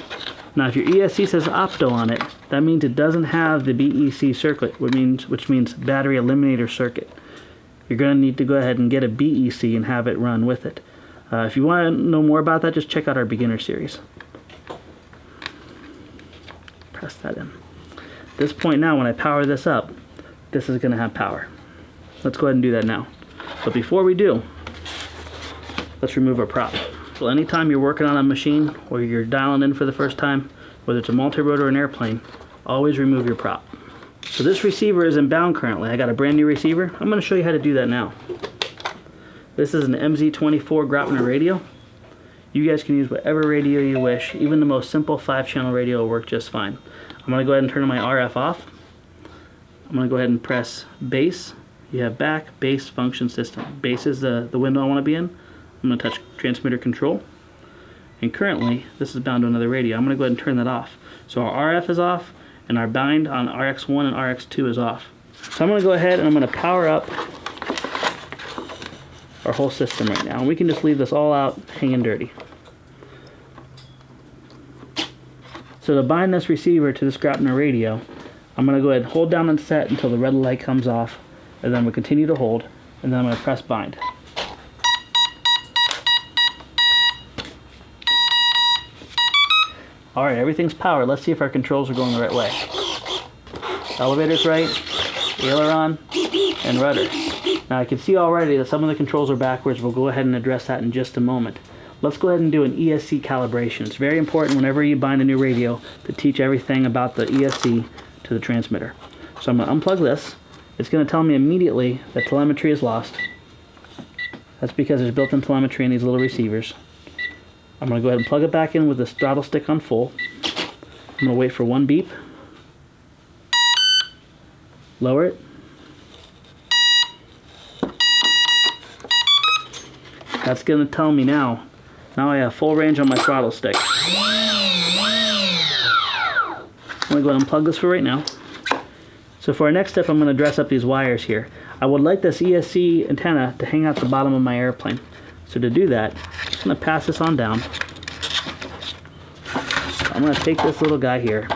Now if your ESC says opto on it, that means it doesn't have the BEC circuit, which means battery eliminator circuit. You're going to need to go ahead and get a BEC and have it run with it. If you want to know more about that, just check out our beginner series. Press that in. At this point now, when I power this up, this is going to have power. Let's go ahead and do that now. But before we do, let's remove our prop. So anytime you're working on a machine or you're dialing in for the first time, whether it's a multi-rotor or an airplane, always remove your prop. So this receiver is in bound currently. I got a brand new receiver. I'm going to show you how to do that now. This is an MZ24 Gropner radio. You guys can use whatever radio you wish. Even the most simple 5-channel radio will work just fine. I'm going to go ahead and turn my RF off. I'm going to go ahead and press base. You have back, base, function, system. Base is the window I want to be in. I'm going to touch transmitter control. And currently, this is bound to another radio. I'm going to go ahead and turn that off. So our RF is off, and our bind on RX1 and RX2 is off. So I'm going to go ahead and I'm going to power up our whole system right now. And we can just leave this all out hanging dirty. So to bind this receiver to this Grapner radio, I'm going to go ahead and hold down and set until the red light comes off, and then we'll continue to hold, and then I'm going to press bind. Alright, everything's powered. Let's see if our controls are going the right way. Elevator's right, aileron, and rudder. Now I can see already that some of the controls are backwards. We'll go ahead and address that in just a moment. Let's go ahead and do an ESC calibration. It's very important whenever you bind a new radio to teach everything about the ESC to the transmitter. So I'm going to unplug this. It's going to tell me immediately that telemetry is lost. That's because there's built-in telemetry in these little receivers. I'm going to go ahead and plug it back in with the throttle stick on full. I'm going to wait for one beep. Lower it. That's going to tell me now I have full range on my throttle stick. I'm going to go ahead and unplug this for right now. So for our next step, I'm going to dress up these wires here. I would like this ESC antenna to hang out the bottom of my airplane. So to do that, I'm just going to pass this on down. So I'm going to take this little guy here,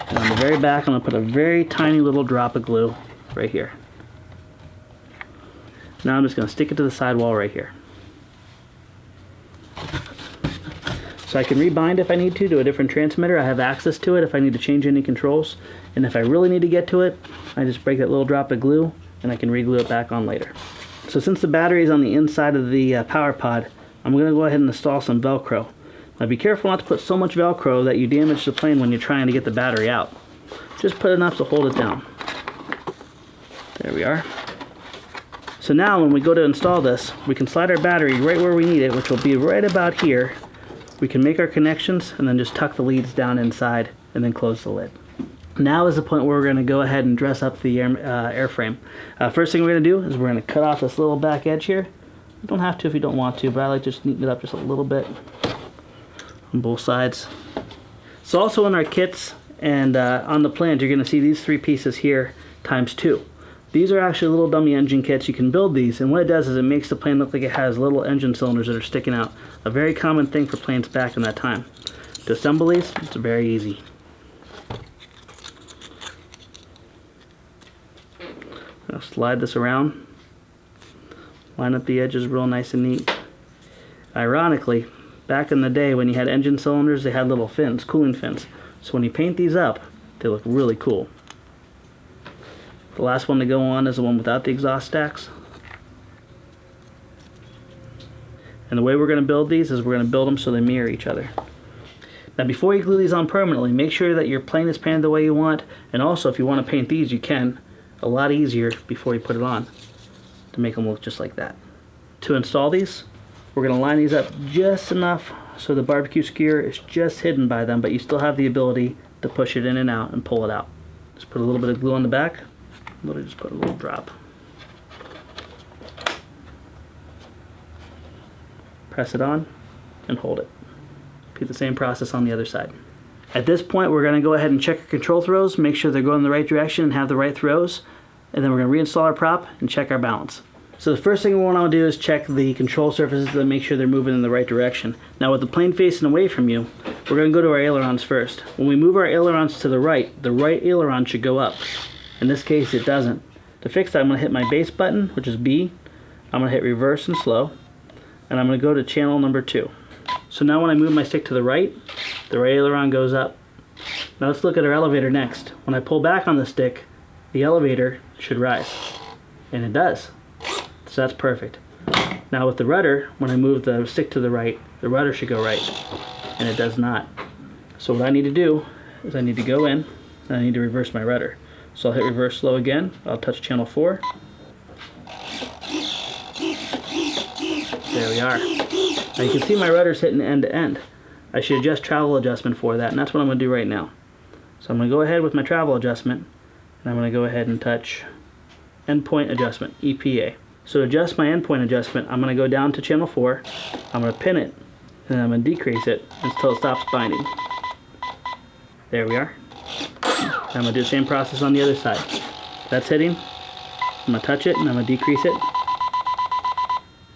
and on the very back, I'm going to put a very tiny little drop of glue right here. Now I'm just going to stick it to the sidewall right here. So I can rebind if I need to a different transmitter. I have access to it if I need to change any controls. And if I really need to get to it, I just break that little drop of glue and I can re-glue it back on later. So since the battery is on the inside of the power pod, I'm going to go ahead and install some Velcro. Now be careful not to put so much Velcro that you damage the plane when you're trying to get the battery out. Just put enough to hold it down. There we are. So now when we go to install this, we can slide our battery right where we need it, which will be right about here. We can make our connections and then just tuck the leads down inside and then close the lid. Now is the point where we're going to go ahead and dress up the airframe. First thing we're going to do is we're going to cut off this little back edge here. You don't have to if you don't want to, but I like to just neaten it up just a little bit on both sides. So also in our kits and on the plans, you're going to see these three pieces here times two. These are actually little dummy engine kits. You can build these, and what it does is it makes the plane look like it has little engine cylinders that are sticking out. A very common thing for planes back in that time. To assemble these, it's very easy. I'll slide this around, line up the edges real nice and neat. Ironically, back in the day when you had engine cylinders, they had little fins, cooling fins. So when you paint these up, they look really cool. The last one to go on is the one without the exhaust stacks. And the way we're going to build these is we're going to build them so they mirror each other. Now before you glue these on permanently, make sure that your plane is painted the way you want, and also if you want to paint these, you can. A lot easier before you put it on to make them look just like that. To install these, we're going to line these up just enough so the barbecue skewer is just hidden by them, but you still have the ability to push it in and out and pull it out. Just put a little bit of glue on the back. Literally just put a little drop. Press it on and hold it. Repeat the same process on the other side. At this point, we're going to go ahead and check our control throws, make sure they're going in the right direction and have the right throws, and then we're going to reinstall our prop and check our balance. So the first thing we want to do is check the control surfaces to make sure they're moving in the right direction. Now with the plane facing away from you, we're going to go to our ailerons first. When we move our ailerons to the right aileron should go up. In this case, it doesn't. To fix that, I'm going to hit my base button, which is B. I'm going to hit reverse and slow, and I'm going to go to channel number 2. So now when I move my stick to the right aileron goes up. Now let's look at our elevator next. When I pull back on the stick, the elevator should rise, and it does. So that's perfect. Now with the rudder, when I move the stick to the rudder should go right, and it does not. So what I need to do is I need to go in, and I need to reverse my rudder. So I'll hit reverse slow again. I'll touch channel 4. There we are. Now you can see my rudder's hitting end to end. I should adjust travel adjustment for that, and that's what I'm going to do right now. So I'm going to go ahead with my travel adjustment, and I'm going to go ahead and touch endpoint adjustment, EPA. So to adjust my endpoint adjustment, I'm going to go down to channel 4. I'm going to pin it, And I'm going to decrease it until it stops binding. There we are. And I'm going to do the same process on the other side. That's hitting. I'm going to touch it and I'm going to decrease it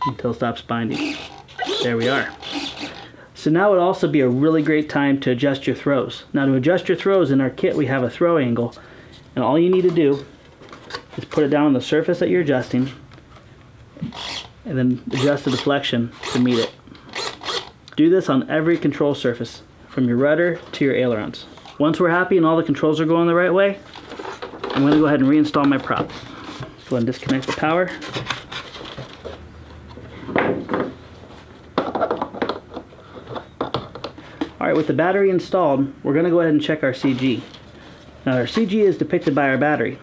until it stops binding. There we are. So now would also be a really great time to adjust your throws. Now to adjust your throws, in our kit we have a throw angle, and all you need to do is put it down on the surface that you're adjusting and then adjust the deflection to meet it. Do this on every control surface, from your rudder to your ailerons. Once we're happy and all the controls are going the right way, I'm going to go ahead and reinstall my prop. Go ahead and disconnect the power. Alright, with the battery installed, we're going to go ahead and check our CG. Now our CG is depicted by our battery.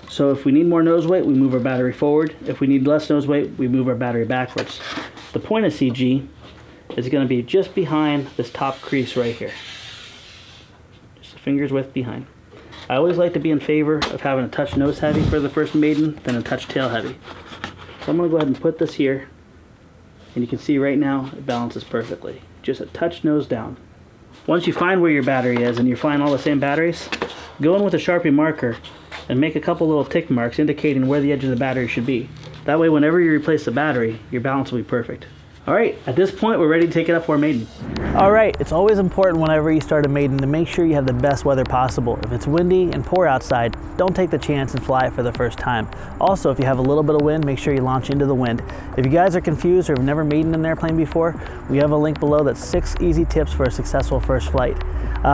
So if we need more nose weight, we move our battery forward. If we need less nose weight, we move our battery backwards. The point of CG is going to be just behind this top crease right here. Just a finger's width behind. I always like to be in favor of having a touch nose heavy for the first Maiden than a touch tail heavy. So I'm going to go ahead and put this here, and you can see right now it balances perfectly. Just a touch nose down. Once you find where your battery is and you find all the same batteries, go in with a Sharpie marker and make a couple little tick marks indicating where the edge of the battery should be. That way whenever you replace the battery, your balance will be perfect. Alright, at this point we're ready to take it up for a Maiden. Alright, it's always important whenever you start a Maiden to make sure you have the best weather possible. If it's windy and poor outside, don't take the chance and fly it for the first time. Also, if you have a little bit of wind, make sure you launch into the wind. If you guys are confused or have never Maiden an airplane before, we have a link below that's 6 easy tips for a successful first flight.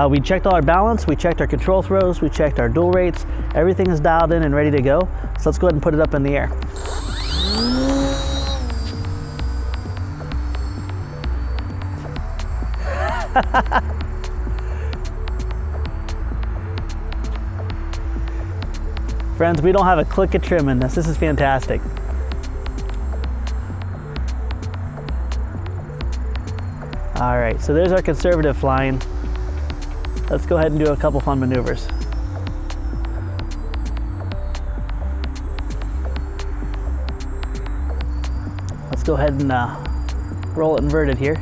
We checked all our balance, we checked our control throws, we checked our dual rates, everything is dialed in and ready to go. So let's go ahead and put it up in the air. Friends, we don't have a click of trim in this. This is fantastic. All right, so there's our conservative flying. Let's go ahead and do a couple fun maneuvers. Let's go ahead and roll it inverted here.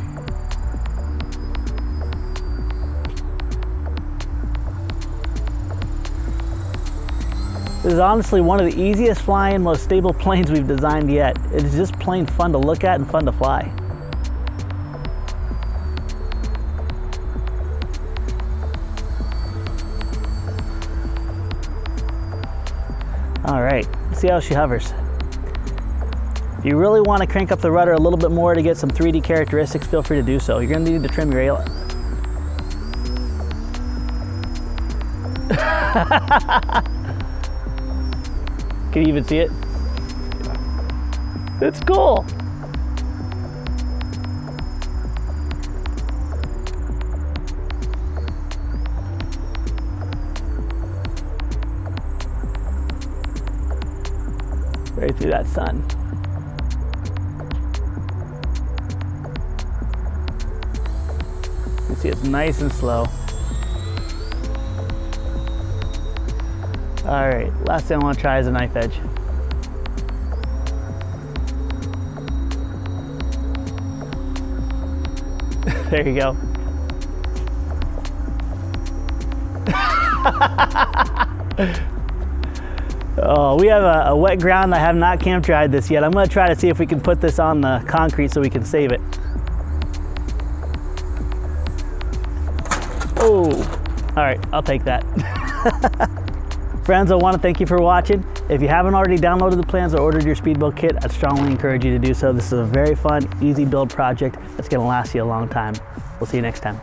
This is honestly one of the easiest flying, most stable planes we've designed yet. It's just plain fun to look at and fun to fly. All right, let's see how she hovers. If you really want to crank up the rudder a little bit more to get some 3D characteristics, feel free to do so. You're going to need to trim your aileron. Can you even see it? It's cool. Right through that sun. You can see it's nice and slow. All right, last thing I want to try is a knife edge. There you go. Oh, we have a wet ground. I have not camp dried this yet. I'm going to try to see if we can put this on the concrete so we can save it. Oh, all right, I'll take that. Friends, I want to thank you for watching. If you haven't already downloaded the plans or ordered your speedboat kit, I'd strongly encourage you to do so. This is a very fun, easy build project that's going to last you a long time. We'll see you next time.